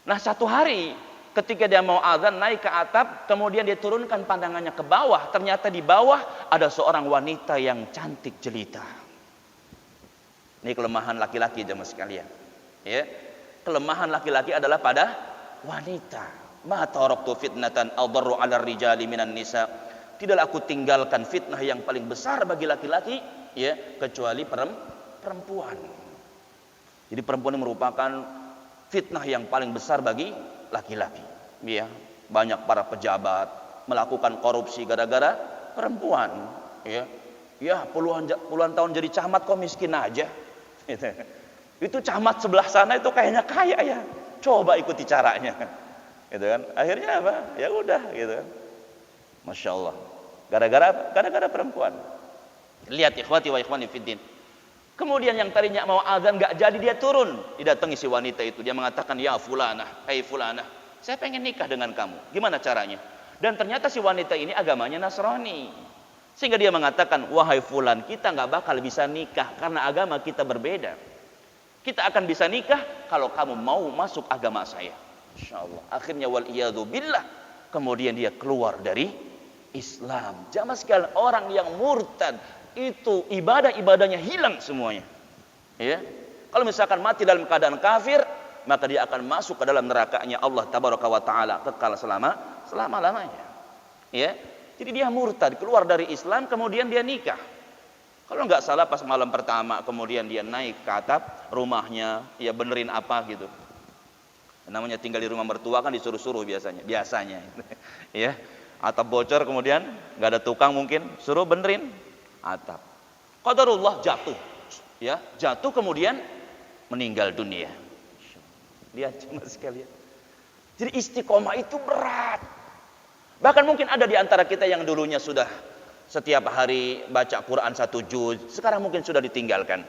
Nah satu hari ketika dia mau azan naik ke atap, kemudian dia turunkan pandangannya ke bawah. Ternyata di bawah ada seorang wanita yang cantik jelita. Ini kelemahan laki-laki jemaah sekalian. Ya, kelemahan laki-laki adalah pada wanita. Ma taraktu fitnatan adarru 'ala rijali minan nisa. Tidaklah aku tinggalkan fitnah yang paling besar bagi laki-laki, ya, kecuali perempuan. Jadi perempuan merupakan fitnah yang paling besar bagi laki-laki. Ya, banyak para pejabat melakukan korupsi gara-gara perempuan. Ya, puluhan tahun jadi camat kok miskin aja. Itu camat sebelah sana itu kayaknya kaya ya. Coba ikuti caranya. Gitu kan. Akhirnya apa? Ya udah gitu kan. Masya Allah. Gara-gara perempuan. Lihat ikhwati wa ikhwani fiddin. Kemudian yang tadinya mau azan gak jadi, dia turun. Didatangi si wanita itu. Dia mengatakan, ya fulanah, hai fulanah, saya pengen nikah dengan kamu. Gimana caranya? Dan ternyata si wanita ini agamanya Nasrani. Sehingga dia mengatakan, wahai fulan, kita gak bakal bisa nikah karena agama kita berbeda. Kita akan bisa nikah kalau kamu mau masuk agama saya. Insya Allah. Akhirnya wal'iyadu billah. Kemudian dia keluar dari Islam. Jamaah sekalian, orang yang murtad itu ibadah-ibadahnya hilang semuanya. Ya. Kalau misalkan mati dalam keadaan kafir, maka dia akan masuk ke dalam nerakanya Allah tabaraka wa taala kekal selama-lamanya. Ya. Jadi dia murtad, keluar dari Islam, kemudian dia nikah. Kalau nggak salah pas malam pertama, kemudian dia naik ke atap rumahnya, ya benerin apa gitu. Namanya tinggal di rumah mertua kan disuruh-suruh biasanya. Ya. Atap bocor, kemudian nggak ada tukang mungkin, suruh benerin atap. Qadarullah jatuh. Ya, jatuh kemudian meninggal dunia. Lihat cuma sekalian. Jadi istiqomah itu berat. Bahkan mungkin ada di antara kita yang dulunya sudah setiap hari baca Quran 1 juz, sekarang mungkin sudah ditinggalkan.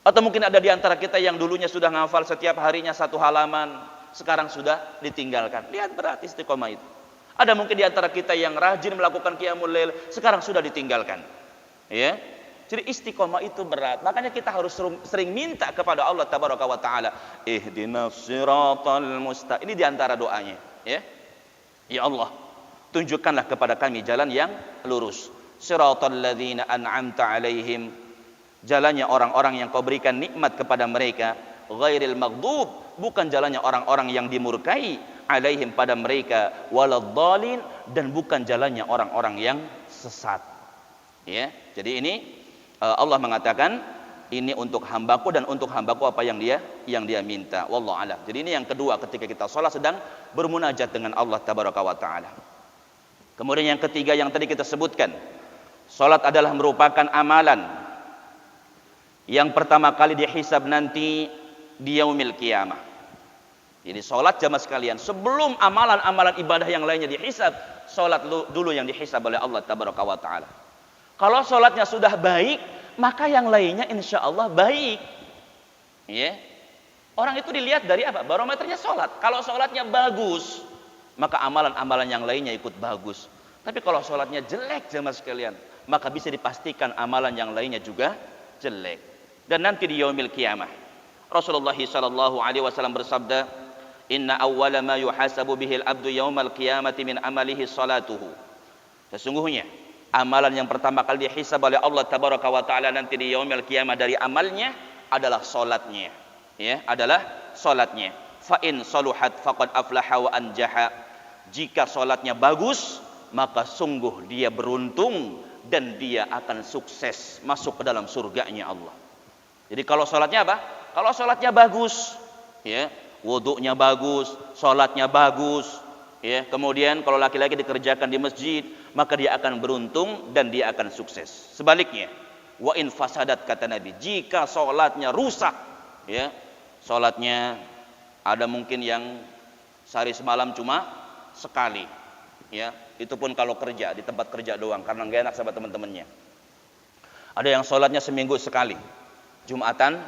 Atau mungkin ada di antara kita yang dulunya sudah ngafal setiap harinya 1 halaman, sekarang sudah ditinggalkan. Lihat berat istiqomah itu. Ada mungkin di antara kita yang rajin melakukan qiyamul lail, sekarang sudah ditinggalkan. Ya. Jadi istiqomah itu berat. Makanya kita harus sering minta kepada Allah tabaraka wa taala, ihdinas siratal mustaqim. Ini di antara doanya, ya. Ya Allah, tunjukkanlah kepada kami jalan yang lurus. Siratal ladzina an'amta 'alaihim. Jalannya orang-orang yang Kau berikan nikmat kepada mereka, ghairil maghdub, bukan jalannya orang-orang yang dimurkai, alaihim pada mereka, waladhdallin, dan bukan jalannya orang-orang yang sesat. Ya, jadi ini Allah mengatakan ini untuk hambaku dan untuk hambaku apa yang dia minta. Wallahu a'lam. Jadi ini yang kedua ketika kita sholat sedang bermunajat dengan Allah tabaraka wa taala. Kemudian yang ketiga yang tadi kita sebutkan, sholat adalah merupakan amalan yang pertama kali dihisab nanti di yaumil qiyamah. Jadi sholat jamaah sekalian, sebelum amalan-amalan ibadah yang lainnya dihisab, sholat dulu yang dihisab oleh Allah tabaraka wa taala. Kalau sholatnya sudah baik, maka yang lainnya insya Allah baik. Ya. Orang itu dilihat dari apa? Barometernya sholat. Kalau sholatnya bagus, maka amalan-amalan yang lainnya ikut bagus. Tapi kalau sholatnya jelek jemaah sekalian, maka bisa dipastikan amalan yang lainnya juga jelek. Dan nanti di yaumil qiyamah, Rasulullah sallallahu alaihi wasallam bersabda, "Inna awwala ma yuhasabu bihil abdu yaumal qiyamati min amalihi salatuhu." Sesungguhnya amalan yang pertama kali dihisab oleh Allah tabaraka wa taala nanti di yaumil qiyamah dari amalnya adalah salatnya. Ya, adalah salatnya. Fa in saluhat faqad aflaha wa anjaha. Jika salatnya bagus, maka sungguh dia beruntung dan dia akan sukses masuk ke dalam surganya Allah. Jadi kalau salatnya apa? Kalau salatnya bagus, ya, wudunya bagus, salatnya bagus, ya, kemudian kalau laki-laki dikerjakan di masjid, maka dia akan beruntung dan dia akan sukses. Sebaliknya, wa in fasadat kata Nabi, jika salatnya rusak, ya, salatnya ada mungkin yang sehari semalam cuma sekali, ya, itu pun kalau kerja di tempat kerja doang karena nggak enak sama teman-temannya. Ada yang salatnya seminggu sekali, Jumatan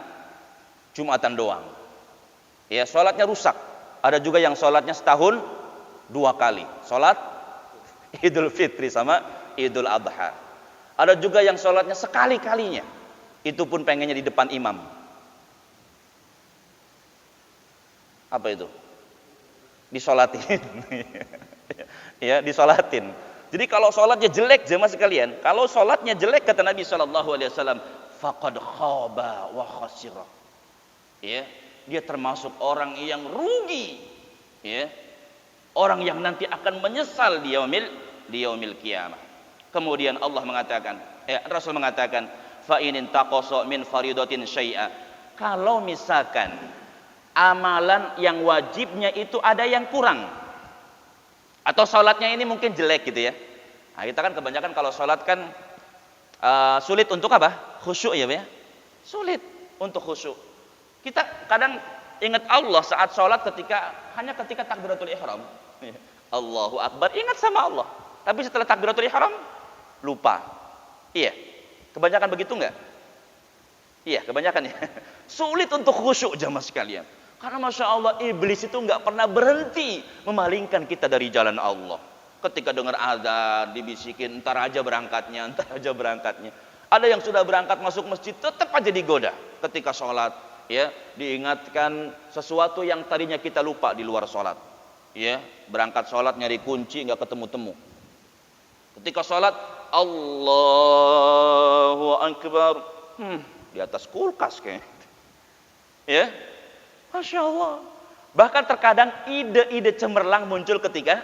doang. Ya, sholatnya rusak. Ada juga yang sholatnya setahun 2 kali. Sholat Idul Fitri sama Idul Adha. Ada juga yang sholatnya sekali-kalinya. Itu pun pengennya di depan imam. Apa itu? Disolatin. Ya, disolatin. Jadi kalau sholatnya jelek jemaah sekalian, kalau sholatnya jelek kata Nabi SAW, faqad khaba wa khasira. Ya, dia termasuk orang yang rugi. Ya, orang yang nanti akan menyesal di yaumil qiyamah. Kemudian Allah mengatakan, Rasul mengatakan, fa in taqasa min faridatin syai'a. Kalau misalkan amalan yang wajibnya itu ada yang kurang, atau sholatnya ini mungkin jelek gitu ya. Nah, kita kan kebanyakan kalau sholat kan sulit untuk apa? Khusyuk ya, ya. Sulit untuk khusyuk. Kita kadang ingat Allah saat sholat hanya ketika takbiratul ihram. Allahu Akbar, ingat sama Allah. Tapi setelah takbiratul ihram lupa. Iya. Kebanyakan begitu enggak? Iya, kebanyakan ya. Sulit untuk khusyuk jamaah sekalian. Karena Masya Allah, iblis itu nggak pernah berhenti memalingkan kita dari jalan Allah. Ketika dengar azan, dibisikin, entar aja berangkatnya. Ada yang sudah berangkat masuk masjid, tetap aja digoda. Ketika sholat, ya, diingatkan sesuatu yang tadinya kita lupa di luar sholat. Ya, berangkat sholat nyari kunci nggak ketemu-temu. Ketika sholat, Allahu Akbar, di atas kulkas kayaknya. Ya. Masya Allah. Bahkan terkadang ide-ide cemerlang muncul ketika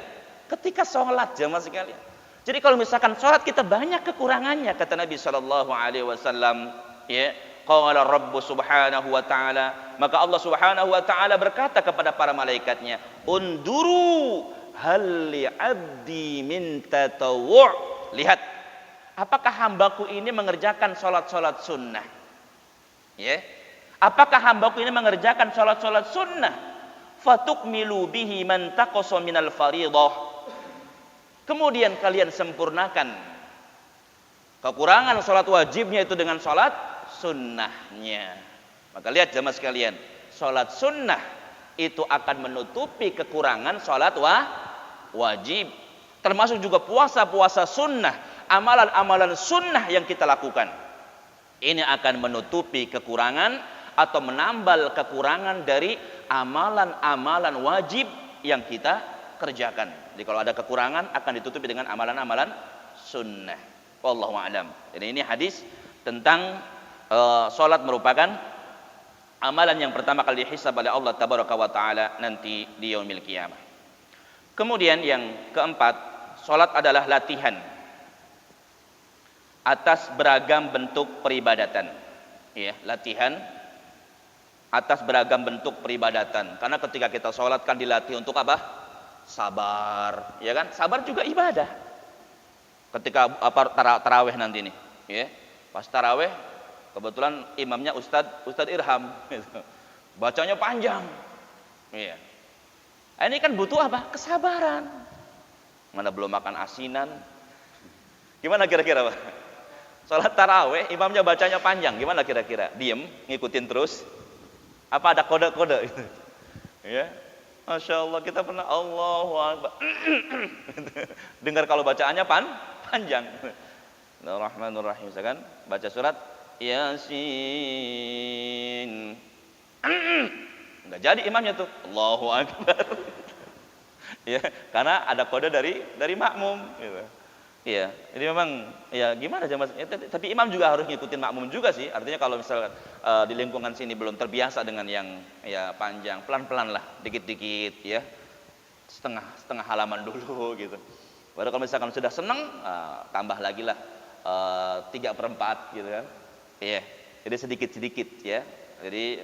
sholat jemaah sekalian. Jadi kalau misalkan sholat kita banyak kekurangannya kata Nabi SAW, ya, qala Rabbu subhanahu wa ta'ala, maka Allah subhanahu wa ta'ala berkata kepada para malaikatnya, unduru hal li abdi min tatawwu'. Lihat, apakah hambaku ini mengerjakan sholat-sholat sunnah? Ya. Apakah hambaku ini mengerjakan sholat-sholat sunnah? Fatukmilu bihi man taqasa minal faridah. Kemudian kalian sempurnakan kekurangan sholat wajibnya itu dengan sholat sunnahnya. Maka lihat jamaah sekalian, sholat sunnah itu akan menutupi kekurangan sholat wajib. Termasuk juga puasa-puasa sunnah, amalan-amalan sunnah yang kita lakukan. Ini akan menutupi kekurangan atau menambal kekurangan dari amalan-amalan wajib yang kita kerjakan. Jadi kalau ada kekurangan akan ditutupi dengan amalan-amalan sunnah. Wallahu a'lam. Jadi ini hadis tentang salat merupakan amalan yang pertama kali dihisab oleh Allah tabaraka wa taala nanti di yaumil qiyamah. Kemudian yang keempat, salat adalah latihan atas beragam bentuk peribadatan. Ya, latihan atas beragam bentuk peribadatan. Karena ketika kita sholat kan dilatih untuk apa? Sabar, ya kan? Sabar juga ibadah. Ketika taraweh nanti nih, ya. Pas taraweh, kebetulan imamnya Ustadz Irham, gitu. Bacanya panjang, ya. Ini kan butuh apa? Kesabaran. Mana belum makan asinan? Gimana kira-kira, Pak? Sholat taraweh, imamnya bacanya panjang, gimana kira-kira? Diem, ngikutin terus? Apa ada kode-kode gitu? Ya, Masya Allah, kita pernah Allahu Akbar. Dengar kalau bacaannya panjang. Bismillahirrahmanirrahim. Misalkan baca surat Yasin. Enggak jadi imamnya tuh Allahu Akbar. Ya, karena ada kode dari makmum gitu. Iya, jadi memang ya gimana jemaah, tapi imam juga harus ngikutin makmum juga sih. Artinya kalau misalkan di lingkungan sini belum terbiasa dengan yang ya panjang, pelan-pelan lah, dikit-dikit ya. Setengah halaman dulu gitu. Baru kalau misalkan sudah senang, tambah lagi lah 3/4 gitu kan. Iya. Jadi sedikit-sedikit ya. Jadi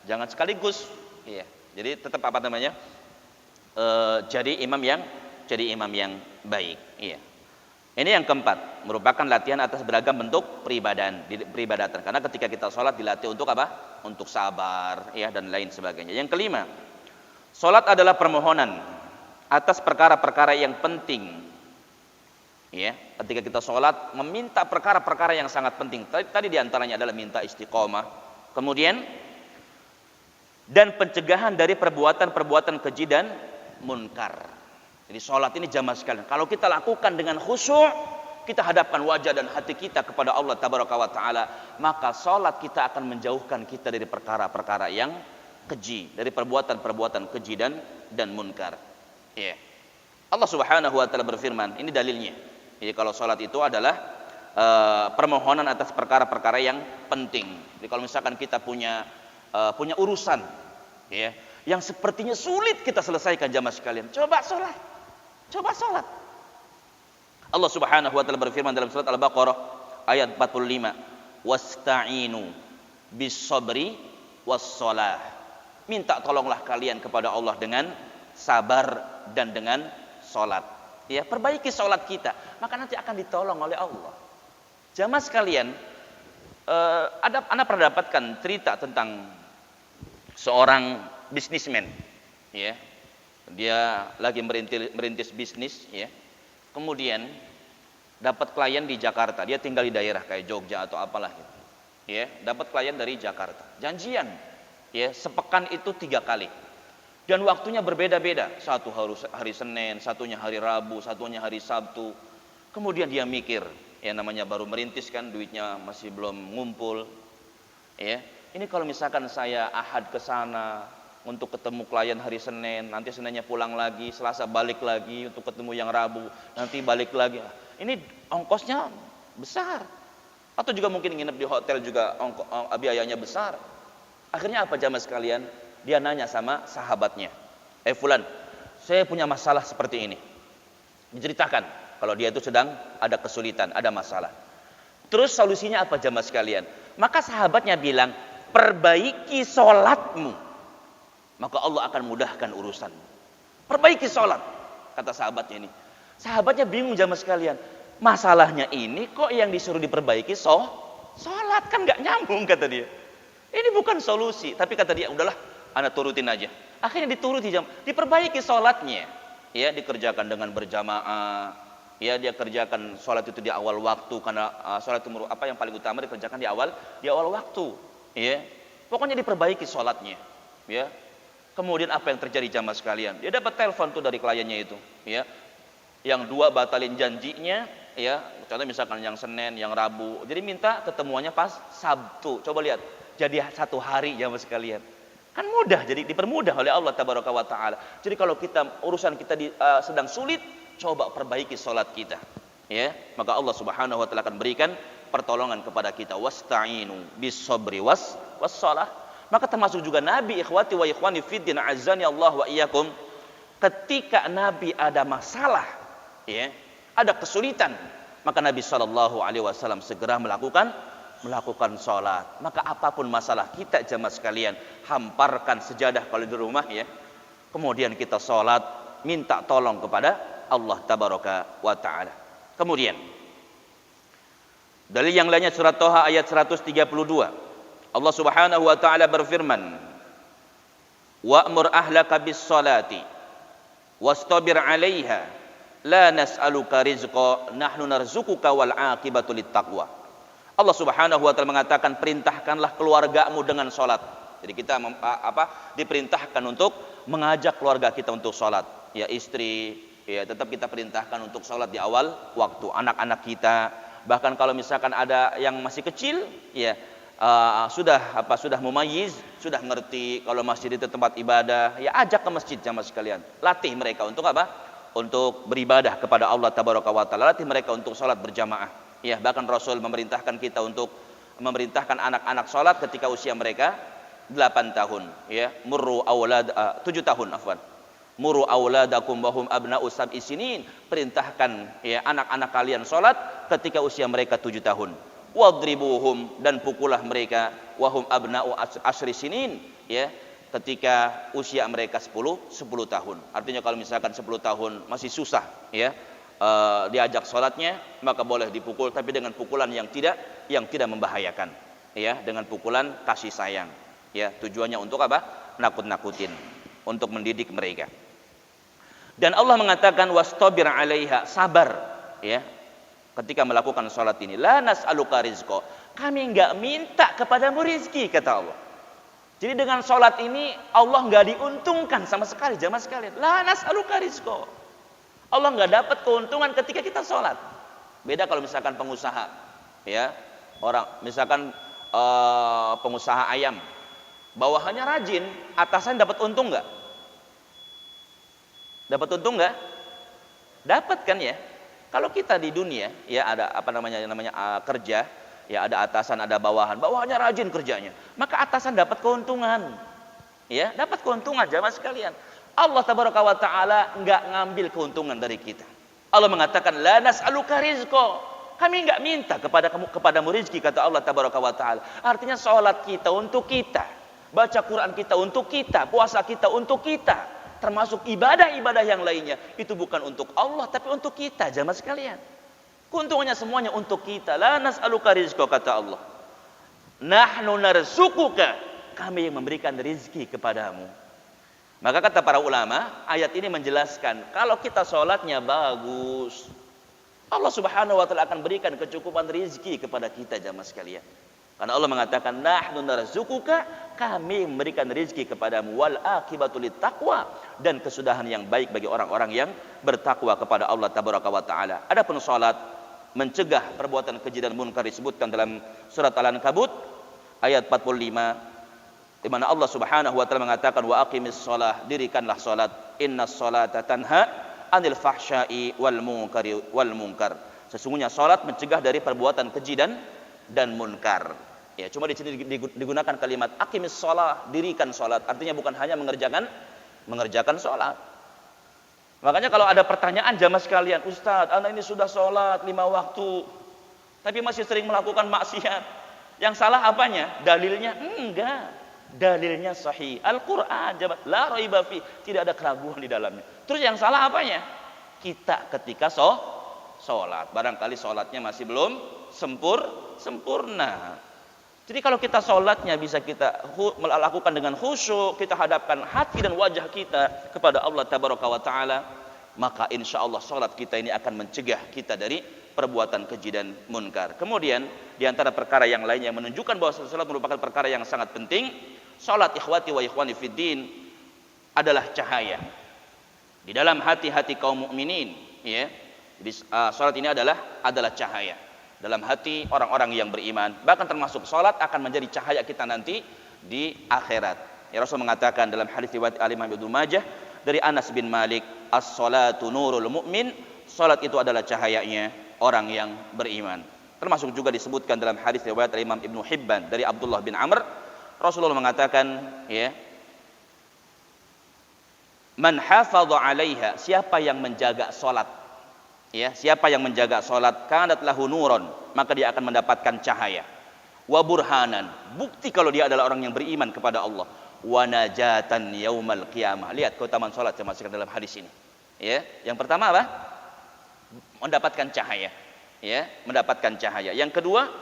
jangan sekaligus. Iya. Jadi tetap jadi imam yang baik. Iya. Ini yang keempat, merupakan latihan atas beragam bentuk peribadatan. Karena ketika kita sholat dilatih untuk apa? Untuk sabar, ya, dan lain sebagainya. Yang kelima, sholat adalah permohonan atas perkara-perkara yang penting. Ya, ketika kita sholat meminta perkara-perkara yang sangat penting. Tadi diantaranya adalah minta istiqomah. Kemudian dan pencegahan dari perbuatan-perbuatan keji dan munkar. Jadi sholat ini jamaah sekalian, kalau kita lakukan dengan khusyuk, kita hadapkan wajah dan hati kita kepada Allah Tabaraka wa Ta'ala, maka sholat kita akan menjauhkan kita dari perkara-perkara yang keji, dari perbuatan-perbuatan keji dan munkar. Ya. Allah Subhanahu wa Ta'ala berfirman, ini dalilnya. Jadi kalau sholat itu adalah permohonan atas perkara-perkara yang penting. Jadi kalau misalkan kita punya urusan, ya, yang sepertinya sulit kita selesaikan jamaah sekalian, coba sholat. Allah Subhanahu wa Ta'ala berfirman dalam surat Al-Baqarah ayat 45, wasta'inu bis-sabri was-shalah. Minta tolonglah kalian kepada Allah dengan sabar dan dengan sholat. Ya, perbaiki sholat kita, maka nanti akan ditolong oleh Allah. Jamaah sekalian, Anda pernah dapatkan cerita tentang seorang bisnismen, ya. Dia lagi merintis bisnis, ya. Kemudian dapat klien di Jakarta. Dia tinggal di daerah kayak Jogja atau apalah gitu. Ya, dapat klien dari Jakarta. Janjian, ya, sepekan itu 3 kali. Dan waktunya berbeda-beda. Satu hari Senin, satunya hari Rabu, satunya hari Sabtu. Kemudian dia mikir, ya namanya baru merintis kan, duitnya masih belum ngumpul. Ya, ini kalau misalkan saya Ahad ke sana untuk ketemu klien hari Senin, nanti Seninnya pulang lagi, Selasa balik lagi untuk ketemu yang Rabu, nanti balik lagi. Ini ongkosnya besar. Atau juga mungkin nginep di hotel juga biayanya besar. Akhirnya apa jamaah sekalian? Dia nanya sama sahabatnya, Fulan, saya punya masalah seperti ini. Diceritakan kalau dia itu sedang ada kesulitan, ada masalah. Terus solusinya apa jamaah sekalian? Maka sahabatnya bilang, perbaiki sholatmu, maka Allah akan mudahkan urusanmu. Perbaiki sholat, kata sahabatnya ini. Sahabatnya bingung jamaah sekalian, masalahnya ini kok yang disuruh diperbaiki sholat, kan gak nyambung kata dia. Ini bukan solusi, tapi kata dia, udahlah, Anda turutin aja. Akhirnya dituruti, diperbaiki sholatnya, ya, dikerjakan dengan berjamaah, ya, dia kerjakan sholat itu di awal waktu, karena sholat itu yang paling utama dikerjakan di awal waktu, ya. Pokoknya diperbaiki sholatnya, ya. Kemudian apa yang terjadi jamaah sekalian? Dia dapat telepon tuh dari kliennya itu, ya. Yang 2 batalin janjinya, ya. Contoh misalkan yang Senin, yang Rabu, jadi minta ketemuannya pas Sabtu. Coba lihat, jadi 1 hari jamaah sekalian. Kan mudah, jadi dipermudah oleh Allah Tabaraka wa Ta'ala. Jadi kalau urusan kita sedang sulit, coba perbaiki sholat kita, ya, maka Allah Subhanahu wa Ta'ala akan berikan pertolongan kepada kita. Wasta'inu bis-sabri was-shalah. Maka termasuk juga Nabi, ikhwati wa ikhwani fiddin, azani Allah wa iyyakum, ketika Nabi ada masalah, ya, ada kesulitan, maka Nabi sallallahu alaihi wasallam segera melakukan sholat. Maka apapun masalah kita jamaah sekalian, hamparkan sejadah kalau di rumah, ya. Kemudian kita sholat, minta tolong kepada Allah Tabaraka wa Ta'ala. Kemudian dalil yang lainnya surat Thaha ayat 132. Allah Subhanahu wa Ta'ala berfirman, wa'mur ahlaka bis salati wastabir 'alaiha la nas'aluka rizqa nahnu narzuquka wal 'aqibatu littaqwa. Allah Subhanahu wa Ta'ala mengatakan, perintahkanlah keluargamu dengan sholat. Jadi kita diperintahkan untuk mengajak keluarga kita untuk sholat. Ya, istri, ya, tetap kita perintahkan untuk sholat di awal waktu. Anak-anak kita, bahkan kalau misalkan ada yang masih kecil, ya, sudah mumayyiz, sudah ngerti kalau masjid itu tempat ibadah, ya ajak ke masjid jamaah sekalian. Latih mereka untuk apa? Untuk beribadah kepada Allah Tabaraka wa Ta'ala. Latih mereka untuk sholat berjamaah. Ya, bahkan Rasul memerintahkan kita untuk memerintahkan anak-anak sholat ketika usia mereka 8 tahun, ya. 7 tahun, afwan. Muru auladakum wa hum abna'u sab'i sinin. Perintahkan, ya, anak-anak kalian sholat ketika usia mereka 7 tahun. Wadribuhum, dan pukullah mereka, wa hum abna'u asyri sinin, ya, ketika usia mereka 10 tahun. Artinya kalau misalkan 10 tahun masih susah, ya, diajak sholatnya, maka boleh dipukul, tapi dengan pukulan yang tidak membahayakan, ya, dengan pukulan kasih sayang, ya. Tujuannya untuk apa? Nakut-nakutin, untuk mendidik mereka. Dan Allah mengatakan wastabir 'alaiha, sabar, ya, ketika melakukan sholat ini. La nas'aluka rizqa, kami enggak minta kepadamu rizki, kata Allah. Jadi dengan sholat ini Allah nggak diuntungkan sama sekali jamaah sekalian. La nas'aluka rizqa. Allah nggak dapat keuntungan ketika kita sholat. Beda kalau misalkan pengusaha, ya orang misalkan pengusaha ayam, bawahannya rajin, atasan dapat untung nggak? Dapat untung nggak? Dapat kan ya? Kalau kita di dunia, ya ada apa namanya kerja. Ya ada atasan, ada bawahan. Bawahannya rajin kerjanya. Maka atasan dapat keuntungan. Ya, dapat keuntungan jamaah sekalian. Allah tabaraka wa taala enggak ngambil keuntungan dari kita. Allah mengatakan la nas'aluka rizqa. Kami enggak minta kepadamu rezeki kata Allah tabaraka wa taala. Artinya salat kita untuk kita, baca Quran kita untuk kita, puasa kita untuk kita, termasuk ibadah-ibadah yang lainnya. Itu bukan untuk Allah tapi untuk kita jamaah sekalian. Keuntungannya semuanya untuk kita. La nas'aluka rizqa kata Allah. Nahnu narzuquka. Kami yang memberikan rezeki kepadamu. Maka kata para ulama, ayat ini menjelaskan kalau kita sholatnya bagus, Allah Subhanahu wa taala akan berikan kecukupan rezeki kepada kita jamaah sekalian. Karena Allah mengatakan nahnu narzuquka, kami memberikan rezeki kepadamu wal aqibatu littaqwa, dan kesudahan yang baik bagi orang-orang yang bertakwa kepada Allah tabaraka wa taala. Adapun salat mencegah perbuatan keji dan munkar disebutkan dalam surat Al-Ankabut ayat 45 di mana Allah Subhanahu wa taala mengatakan wa aqimis shalah, dirikanlah salat, innas salata tanha anil fahsya'i wal munkar. Sesungguhnya salat mencegah dari perbuatan keji dan munkar. Ya, cuma di sini digunakan kalimat aqimis shalah, dirikan salat. Artinya bukan hanya mengerjakan salat. Makanya kalau ada pertanyaan jamaah sekalian, Ustadz, anak ini sudah sholat 5 waktu, tapi masih sering melakukan maksiat. Yang salah apanya? Dalilnya? Enggak. Dalilnya sahih. Al-Quran, jamaah, la raiba fi, tidak ada keraguan di dalamnya. Terus yang salah apanya? Kita ketika sholat. Barangkali sholatnya masih belum sempurna. Jadi kalau kita sholatnya bisa kita melakukan dengan khusyuk, kita hadapkan hati dan wajah kita kepada Allah tabaraka wa ta'ala, maka insya Allah sholat kita ini akan mencegah kita dari perbuatan keji dan munkar. Kemudian diantara perkara yang lain yang menunjukkan bahwa sholat merupakan perkara yang sangat penting, sholat ikhwati wa ikhwani fiddin adalah cahaya di dalam hati-hati kaum mukminin. Ya. Jadi sholat ini adalah cahaya dalam hati orang-orang yang beriman. Bahkan termasuk salat akan menjadi cahaya kita nanti di akhirat. Ya, Rasul mengatakan dalam hadis riwayat Al-Imam Ibnu Majah dari Anas bin Malik, as-salatu nurul mu'min, salat itu adalah cahayanya orang yang beriman. Termasuk juga disebutkan dalam hadis riwayat Al-Imam Ibnu Hibban dari Abdullah bin Amr, Rasulullah mengatakan, ya, man hafadha 'alaiha, siapa yang menjaga salat, ya, siapa yang menjaga salat, kanat lahu nuron, maka dia akan mendapatkan cahaya, wa burhanan, bukti kalau dia adalah orang yang beriman kepada Allah, wa najatan yaumal qiyamah. Lihat keutamaan salat yang masukkan dalam hadis ini. Ya, yang pertama apa? Mendapatkan cahaya. Ya, mendapatkan cahaya. Yang kedua,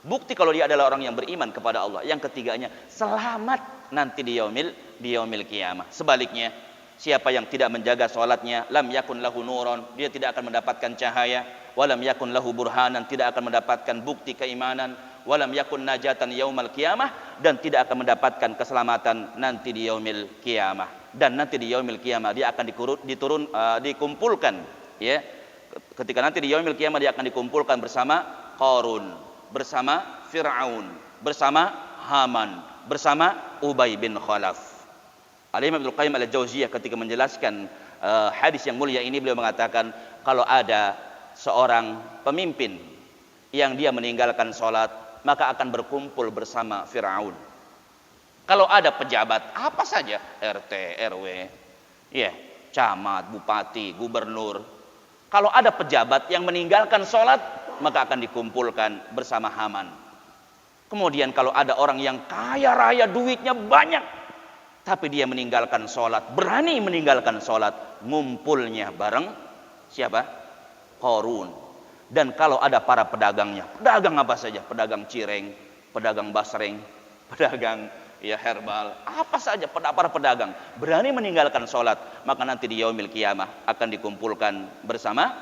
bukti kalau dia adalah orang yang beriman kepada Allah. Yang ketiganya, selamat nanti di yaumil qiyamah. Sebaliknya, siapa yang tidak menjaga salatnya, lam yakun lahu nuron, dia tidak akan mendapatkan cahaya, walam yakun lahu burhanan, tidak akan mendapatkan bukti keimanan, walam yakun najatan yaumal qiyamah, dan tidak akan mendapatkan keselamatan nanti di yaumil qiyamah. Dan nanti di yaumil qiyamah dia akan dikumpulkan, ya. Ketika nanti di yaumil qiyamah dia akan dikumpulkan bersama Qarun, bersama Fir'aun, bersama Haman, bersama Ubay bin Khalaf. Al-Imam Ibnu Qayyim al-Jauziyah ketika menjelaskan hadis yang mulia ini, beliau mengatakan kalau ada seorang pemimpin yang dia meninggalkan salat, maka akan berkumpul bersama Fir'aun. Kalau ada pejabat apa saja, RT, RW, ya, camat, bupati, gubernur, kalau ada pejabat yang meninggalkan salat, maka akan dikumpulkan bersama Haman. Kemudian kalau ada orang yang kaya raya, duitnya banyak, tapi dia meninggalkan salat, berani meninggalkan salat, ngumpulnya bareng siapa? Qarun. Dan kalau ada para pedagangnya, pedagang apa saja, pedagang cireng, pedagang basreng, pedagang ya herbal, apa saja para pedagang berani meninggalkan salat, maka nanti di yaumil qiyamah akan dikumpulkan bersama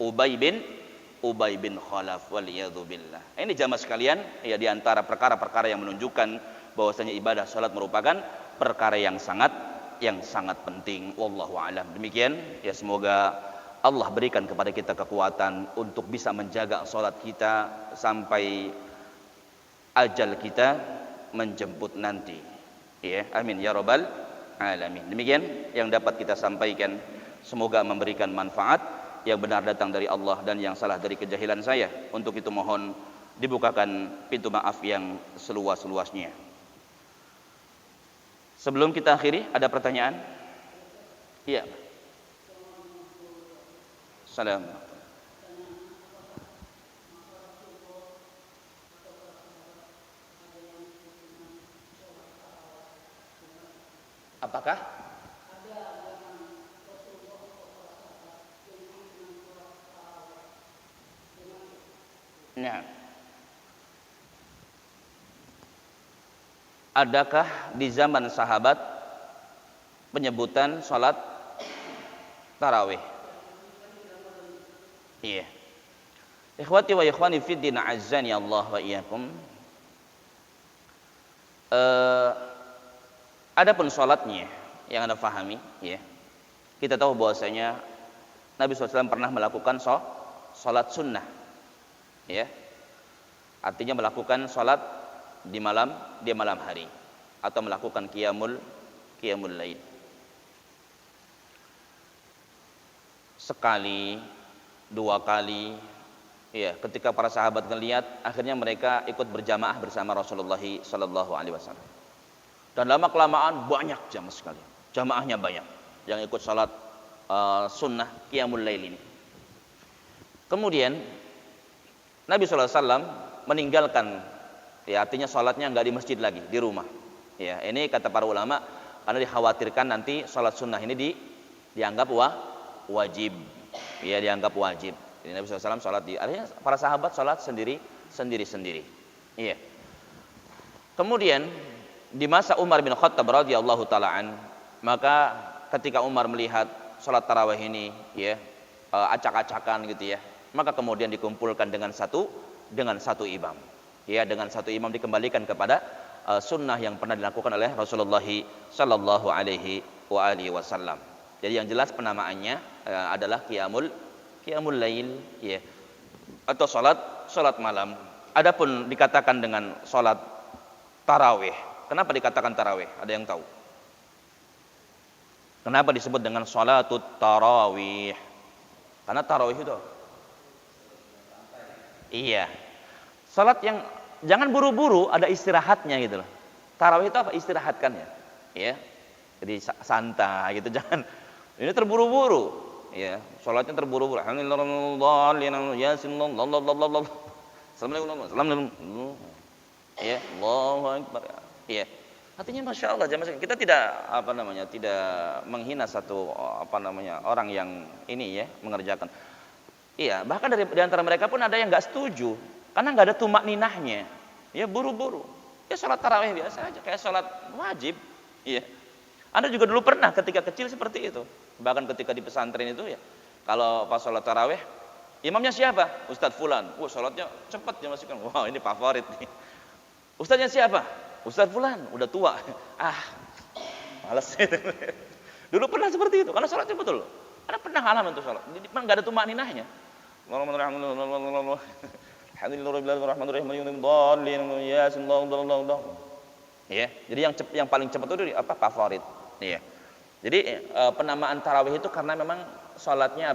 Ubay bin Khalaf, waliyadzubillah. Ini jamaah sekalian, ya, di antara perkara-perkara yang menunjukkan bahwasanya ibadah salat merupakan perkara yang sangat penting. Wallahu a'lam. Demikian ya, semoga Allah berikan kepada kita kekuatan untuk bisa menjaga salat kita sampai ajal kita menjemput nanti. Ya, amin ya rabbal alamin. Demikian yang dapat kita sampaikan, semoga memberikan manfaat. Yang benar datang dari Allah dan yang salah dari kejahilan saya. Untuk itu mohon dibukakan pintu maaf yang seluas-luasnya. Sebelum kita akhiri, ada pertanyaan? Iya. Salam. Apakah? Nah, adakah di zaman sahabat penyebutan salat tarawih? Iya. Ikhwati wa ikhwani fid din, azzani Allah wa iyyakum. Adapun salatnya yang Anda pahami, ya. Kita tahu bahwasanya Nabi SAW pernah melakukan salat sunnah. Ya, artinya melakukan salat di malam hari atau melakukan qiyamul lail. Sekali, dua kali, ya, ketika para sahabat melihat, akhirnya mereka ikut berjamaah bersama Rasulullah sallallahu alaihi wasallam. Dan lama kelamaan banyak jamaah sekali. Jamaahnya banyak yang ikut salat sunnah qiyamul lail ini. Kemudian Nabi SAW meninggalkan, ya, artinya sholatnya nggak di masjid lagi, di rumah. Ya, ini kata para ulama karena dikhawatirkan nanti sholat sunnah ini dianggap wajib. Ya, dianggap wajib. Jadi Nabi SAW sholat artinya para sahabat sholat sendiri. Iya. Kemudian di masa Umar bin Khattab radhiyallahu taalaan, maka ketika Umar melihat sholat tarawih ini, ya, acak-acakan gitu ya, maka kemudian dikumpulkan dengan satu imam. Ya, dengan satu imam dikembalikan kepada sunnah yang pernah dilakukan oleh Rasulullah sallallahu alaihi wasallam. Jadi yang jelas penamaannya adalah qiyamul lail, ya, atau salat malam. Adapun dikatakan dengan salat tarawih. Kenapa dikatakan tarawih? Ada yang tahu? Kenapa disebut dengan salatut tarawih? Karena tarawih itu, iya, salat yang jangan buru-buru, ada istirahatnya gitu loh. Tarawih itu apa? Istirahatkan ya. Ya. Jadi santai gitu, jangan ini terburu-buru. Ya, salatnya terburu-buru. Assalamualaikum. Ya, Allahu akbar. Ya. Artinya Masya Allah, kita tidak tidak menghina satu orang yang ini, ya, mengerjakan. Iya, bahkan di antara mereka pun ada yang nggak setuju karena nggak ada tumak ninahnya. Ya, buru-buru. Ya, sholat tarawih biasa aja, kayak sholat wajib. Iya. Anda juga dulu pernah ketika kecil seperti itu. Bahkan ketika di pesantren itu, ya, kalau pas sholat tarawih, imamnya siapa? Ustadz Fulan. Sholatnya cepat ya, masukkan. Wah, ini favorit nih. Ustadznya siapa? Ustadz Fulan, udah tua. Males. Dulu pernah seperti itu, karena sholatnya betul. Karena pernah ngalamin untuk sholat. Jadi nggak ada tumak ninahnya. Ya, jadi yang paling cepat itu favorit. Ya. Jadi penamaan tarawih itu karena memang sholatnya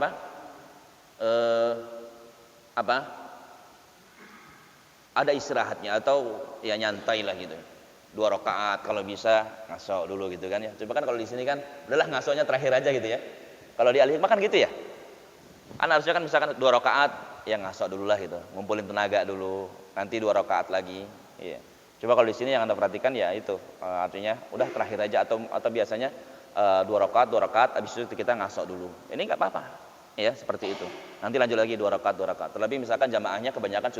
ada istirahatnya atau ya nyantai lah gitu. 2 rakaat kalau bisa ngaso dulu gitu kan ya. Coba kan kalau di sini kan udahlah ngasonya terakhir aja gitu ya. Kalau di Al-Hikmah kan gitu ya. Kan harusnya kan misalkan 2 rakaat ya ngaso dulu lah gitu, ngumpulin tenaga dulu, nanti 2 rakaat lagi. Iya. Coba kalau di sini yang Anda perhatikan ya itu, artinya udah terakhir aja atau biasanya 2 rakaat habis itu kita ngaso dulu. Ini enggak apa-apa. Ya, seperti itu. Nanti lanjut lagi 2 rakaat. Terlebih misalkan jamaahnya kebanyakan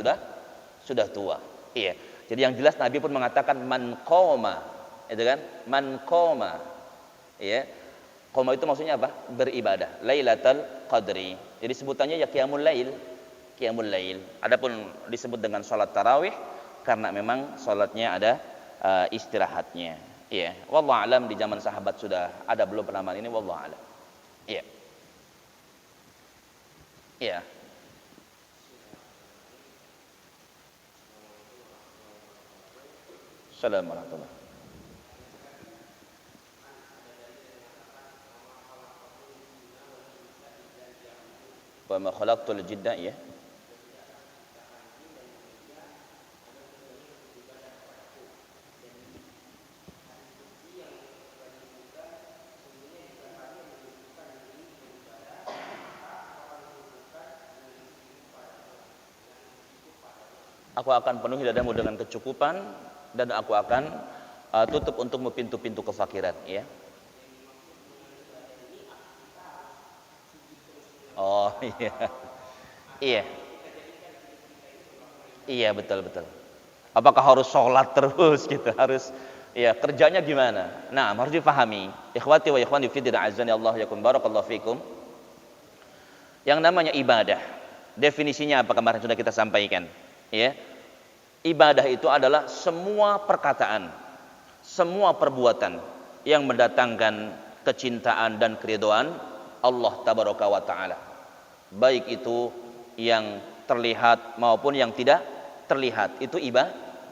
sudah tua. Iya. Jadi yang jelas Nabi pun mengatakan man qoma, itu kan? Man qoma. Iya. Qoma itu maksudnya apa? Beribadah. Lailatul Qadri. Jadi sebutannya ya qiyamul lail. Adapun disebut dengan salat tarawih karena memang salatnya istirahatnya. Iya, wallahu alam di zaman sahabat sudah ada belum penamaan ini, wallahu alam. Iya. Iya. Assalamualaikum warahmatullahi wabarakatuh. Wa ma khalaqtul jinna ya. Aku akan penuhi dadamu dengan kecukupan dan aku akan tutup untukmu pintu-pintu kefakiran, ya. Oh iya, iya, iya betul betul. Apakah harus sholat terus gitu? Harus, ya kerjanya gimana? Nah, harus difahami. Ikhwati wa ikhwani fi din azani Allah yakum barakallahu fikum. Yang namanya ibadah, definisinya apa kemarin sudah kita sampaikan, ya. Ibadah itu adalah semua perkataan, semua perbuatan yang mendatangkan kecintaan dan keridhaan Allah tabaraka wa taala. Baik itu yang terlihat maupun yang tidak terlihat, itu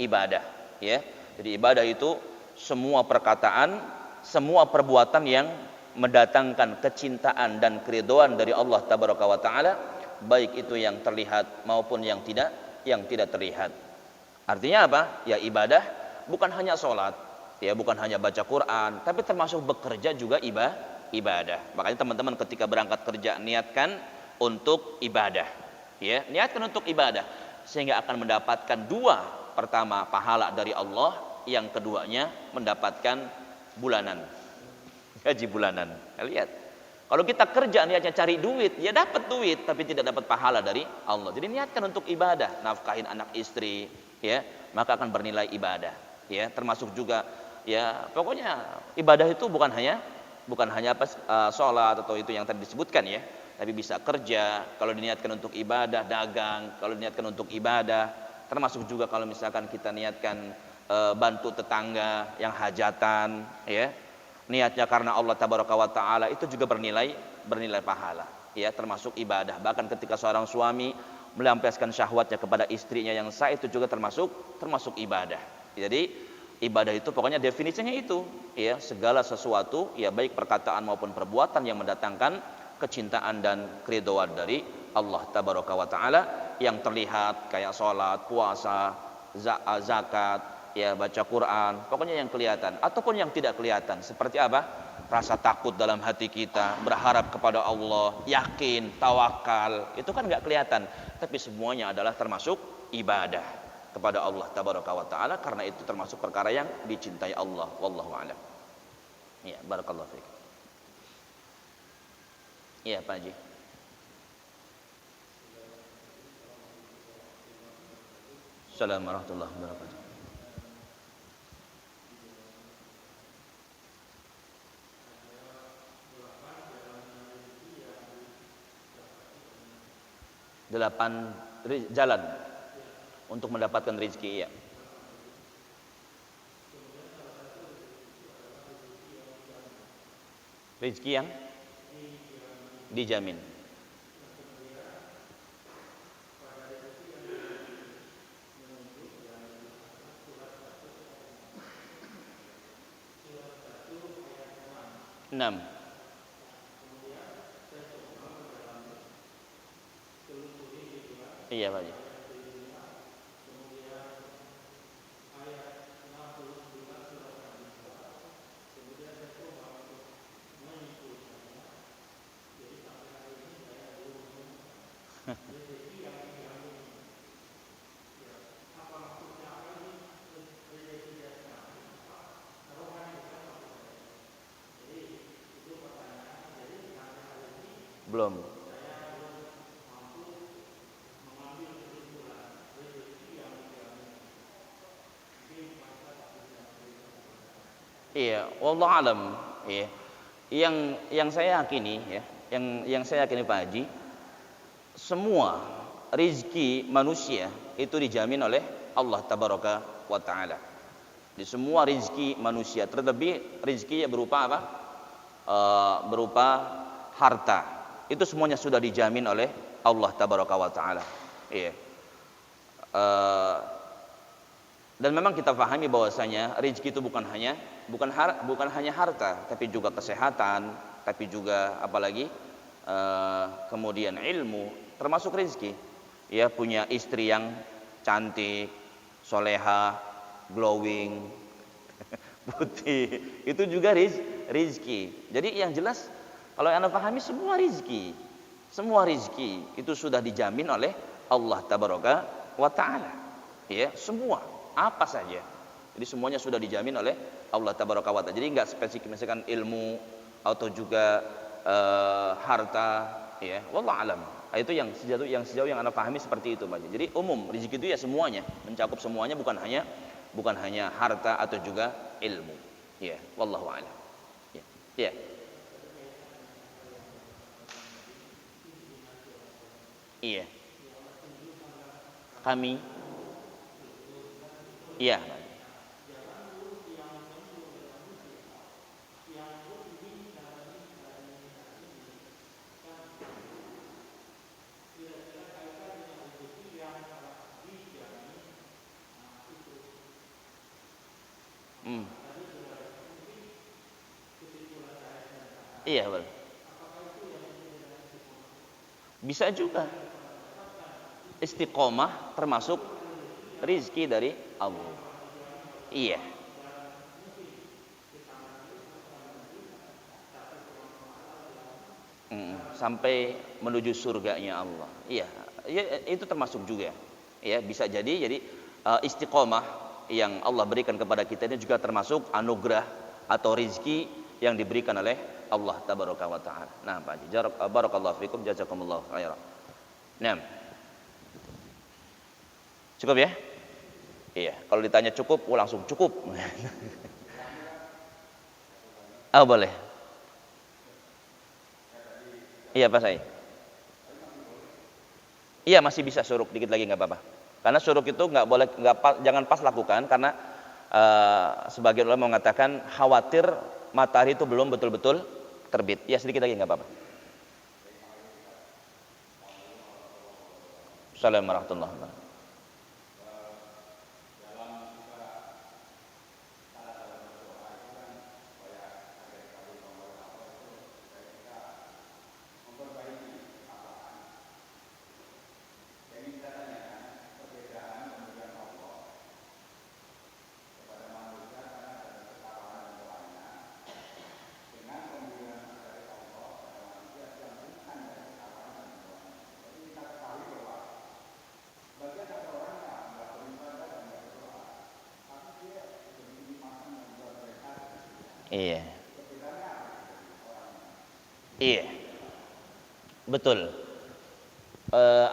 ibadah, ya. Jadi ibadah itu semua perkataan, semua perbuatan yang mendatangkan kecintaan dan keridhaan dari Allah tabaraka wa taala, baik itu yang terlihat maupun yang tidak terlihat. Artinya apa? Ya ibadah bukan hanya sholat, ya bukan hanya baca Quran, tapi termasuk bekerja juga ibadah. Makanya teman-teman ketika berangkat kerja niatkan untuk ibadah, ya niatkan untuk ibadah sehingga akan mendapatkan dua, pertama pahala dari Allah, yang keduanya mendapatkan bulanan, gaji bulanan. Lihat, kalau kita kerja niatnya cari duit, ya dapat duit tapi tidak dapat pahala dari Allah. Jadi niatkan untuk ibadah, nafkahin anak istri, ya maka akan bernilai ibadah, ya termasuk juga ya pokoknya ibadah itu bukan hanya sholat atau itu yang tadi disebutkan, ya tapi bisa kerja kalau diniatkan untuk ibadah, dagang kalau diniatkan untuk ibadah, termasuk juga kalau misalkan kita niatkan bantu tetangga yang hajatan, ya niatnya karena Allah tabaraka wa taala, itu juga bernilai pahala, ya termasuk ibadah. Bahkan ketika seorang suami melampiaskan syahwatnya kepada istrinya yang sah, itu juga termasuk ibadah. Jadi ibadah itu pokoknya definisinya itu, ya segala sesuatu, ya baik perkataan maupun perbuatan yang mendatangkan kecintaan dan keridhaan dari Allah tabaraka wa taala, yang terlihat kayak sholat, puasa, zakat, ya baca Quran, pokoknya yang kelihatan ataupun yang tidak kelihatan. Seperti apa? Rasa takut dalam hati kita, berharap kepada Allah, yakin, tawakal, itu kan nggak kelihatan, tapi semuanya adalah termasuk ibadah kepada Allah tabaraka wa taala, karena itu termasuk perkara yang dicintai Allah. Wallahu a'lam. Ya, barakallahu fiik. Ya, Pak Haji. Assalamualaikum warahmatullahi wabarakatuh. Delapan jalan untuk mendapatkan rezeki, ya. Rezeki yang dijamin. Enam. Iya Pak Haji. Belum. Iya, wallahu alam. Iya. Yang saya yakini, ya, yang saya yakini Pak Haji, semua rizki manusia itu dijamin oleh Allah tabaraka wa taala. Di semua rizki manusia, terlebih rizki berupa apa? Berupa harta. Itu semuanya sudah dijamin oleh Allah Tabaraka wa Ta'ala. Iya. Dan memang kita pahami bahwasanya rizki itu bukan hanya harta, tapi juga kesehatan, tapi juga apalagi kemudian ilmu, termasuk rizki. Ya, punya istri yang cantik, soleha, glowing, putih, itu juga rizki. Jadi yang jelas kalau Anda pahami semua rizki itu sudah dijamin oleh Allah Tabaraka wa Ta'ala. Ya, semua apa saja. Jadi semuanya sudah dijamin oleh Allah Tabaraka wa Ta'ala. Jadi enggak spesifik misalkan ilmu atau juga harta, ya. Wallahu alam. Itu yang sejauh yang Anda pahami seperti itu, Pak. Jadi umum rezeki itu ya semuanya, mencakup semuanya, bukan hanya harta atau juga ilmu. Ya, wallahu alam. Ya. Ya. Iya. Kami. Iya. Hmm. Iya, betul. Bisa juga. Istiqomah termasuk rizki dari Allah. Iya. Sampai menuju surganya Allah. Iya, ya, itu termasuk juga. Ya, bisa jadi istiqomah yang Allah berikan kepada kita ini juga termasuk anugerah atau rizki yang diberikan oleh Allah Tabaraka wa Ta'ala. Nah, Pak Haji, barakallahu fikum, jazakumullahu khairan. Nah, cukup ya? Iya, kalau ditanya cukup, langsung cukup. Oh, boleh. Iya, Pak Sai. Iya, masih bisa suruk dikit lagi, nggak apa-apa. Karena suruk itu nggak boleh, jangan pas lakukan, karena sebagian ulama mengatakan khawatir matahari itu belum betul-betul terbit. Ya, sedikit lagi nggak apa-apa. Assalamualaikum warahmatullahi wabarakatuh. Iya. Iya. Betul.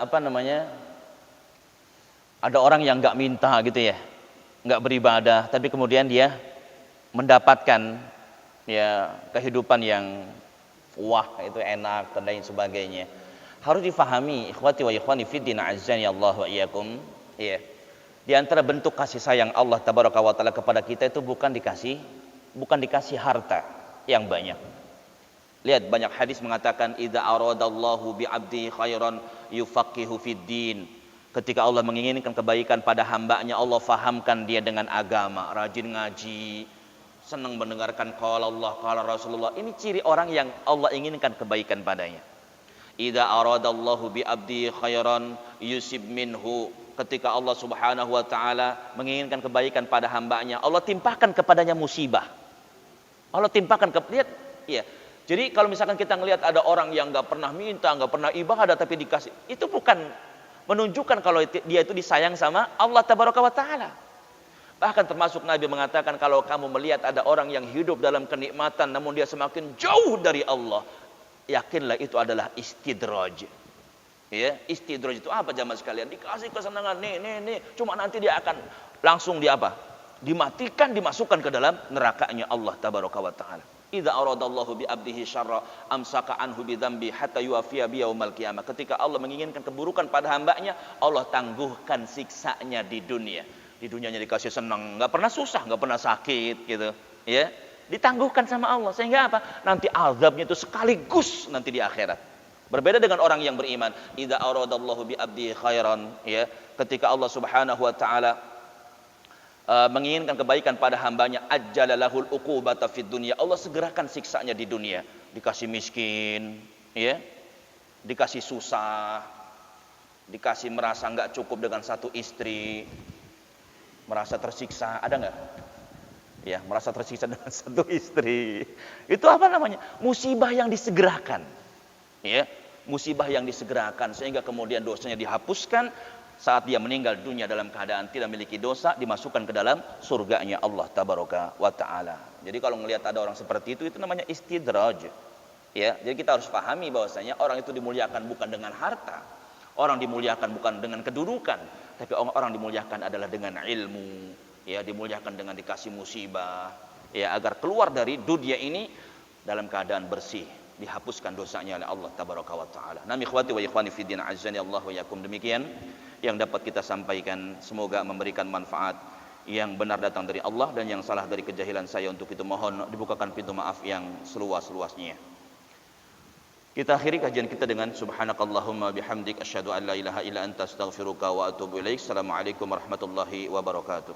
Apa namanya? Ada orang yang nggak minta gitu ya, nggak beribadah, tapi kemudian dia mendapatkan ya kehidupan yang wah, itu enak dan lain sebagainya. Harus difahami, ikhwati wa ikhwani fiddin, azzani Allah wa iyyakum. Iya. Di antara bentuk kasih sayang Allah Tabaraka wa Ta'ala kepada kita itu bukan dikasih harta yang banyak. Lihat, banyak hadis mengatakan idza aradallahu bi 'abdi khairan yufaqihu fid din. Ketika Allah menginginkan kebaikan pada hambanya, Allah fahamkan dia dengan agama, rajin ngaji, senang mendengarkan qala Allah qala Rasulullah. Ini ciri orang yang Allah inginkan kebaikan padanya. Idza aradallahu bi 'abdi khairan yusib minhu. Ketika Allah Subhanahu wa Ta'ala menginginkan kebaikan pada hambanya, Allah timpakan kepadanya musibah. Allah timpakan lihat, ya. Jadi kalau misalkan kita ngelihat ada orang yang nggak pernah minta, nggak pernah ibadah, tapi dikasih, itu bukan menunjukkan kalau dia itu disayang sama Allah Tabaraka wa Ta'ala. Bahkan termasuk Nabi mengatakan, kalau kamu melihat ada orang yang hidup dalam kenikmatan namun dia semakin jauh dari Allah, yakinlah itu adalah istidraj. Ya, istidraj itu apa jamaah sekalian? Dikasih kesenangan, nih, cuma nanti dia akan langsung dimatikan, dimasukkan ke dalam nerakanya Allah Tabaraka wa Ta'ala. Idza aradallahu bi 'abdihi syarra amsaka anhu bi dzambi hatta yuwafiya bi yaumil qiyamah. Ketika Allah menginginkan keburukan pada hambanya, Allah tangguhkan siksanya di dunia. Di dunianya dikasih senang, nggak pernah susah, nggak pernah sakit gitu, ya. Ditangguhkan sama Allah sehingga apa? Nanti azabnya itu sekaligus nanti di akhirat. Berbeda dengan orang yang beriman, idza aradallahu bi abdi khairan, ya. Ketika Allah Subhanahu wa taala menginginkan kebaikan pada hambanya, ajjalalahul uqubata fid dunya. Allah segerakan siksanya di dunia. Dikasih miskin, ya. Dikasih susah, dikasih merasa nggak cukup dengan satu istri, merasa tersiksa, ada nggak? Ya, merasa tersiksa dengan satu istri. Itu apa namanya? Musibah yang disegerakan. Ya, musibah yang disegerakan sehingga kemudian dosanya dihapuskan. Saat dia meninggal dunia dalam keadaan tidak memiliki dosa, dimasukkan ke dalam surganya Allah tabaraka wa taala. Jadi kalau melihat ada orang seperti itu namanya istidraj. Ya, jadi kita harus pahami bahwasanya orang itu dimuliakan bukan dengan harta. Orang dimuliakan bukan dengan kedudukan, tapi orang dimuliakan adalah dengan ilmu, ya, dimuliakan dengan dikasih musibah, ya, agar keluar dari dunia ini dalam keadaan bersih, dihapuskan dosanya oleh Allah tabaraka wa taala. Nami ikhwati wa ikhwani fi din azani Allah wa yakum, demikian yang dapat kita sampaikan, semoga memberikan manfaat. Yang benar datang dari Allah dan yang salah dari kejahilan saya, untuk itu mohon dibukakan pintu maaf yang seluas-luasnya. Kita akhiri kajian kita dengan subhanakallahumma bihamdik asyhadu an la ilaha illa anta astaghfiruka wa atubu ilaik. Assalamualaikum warahmatullahi wabarakatuh.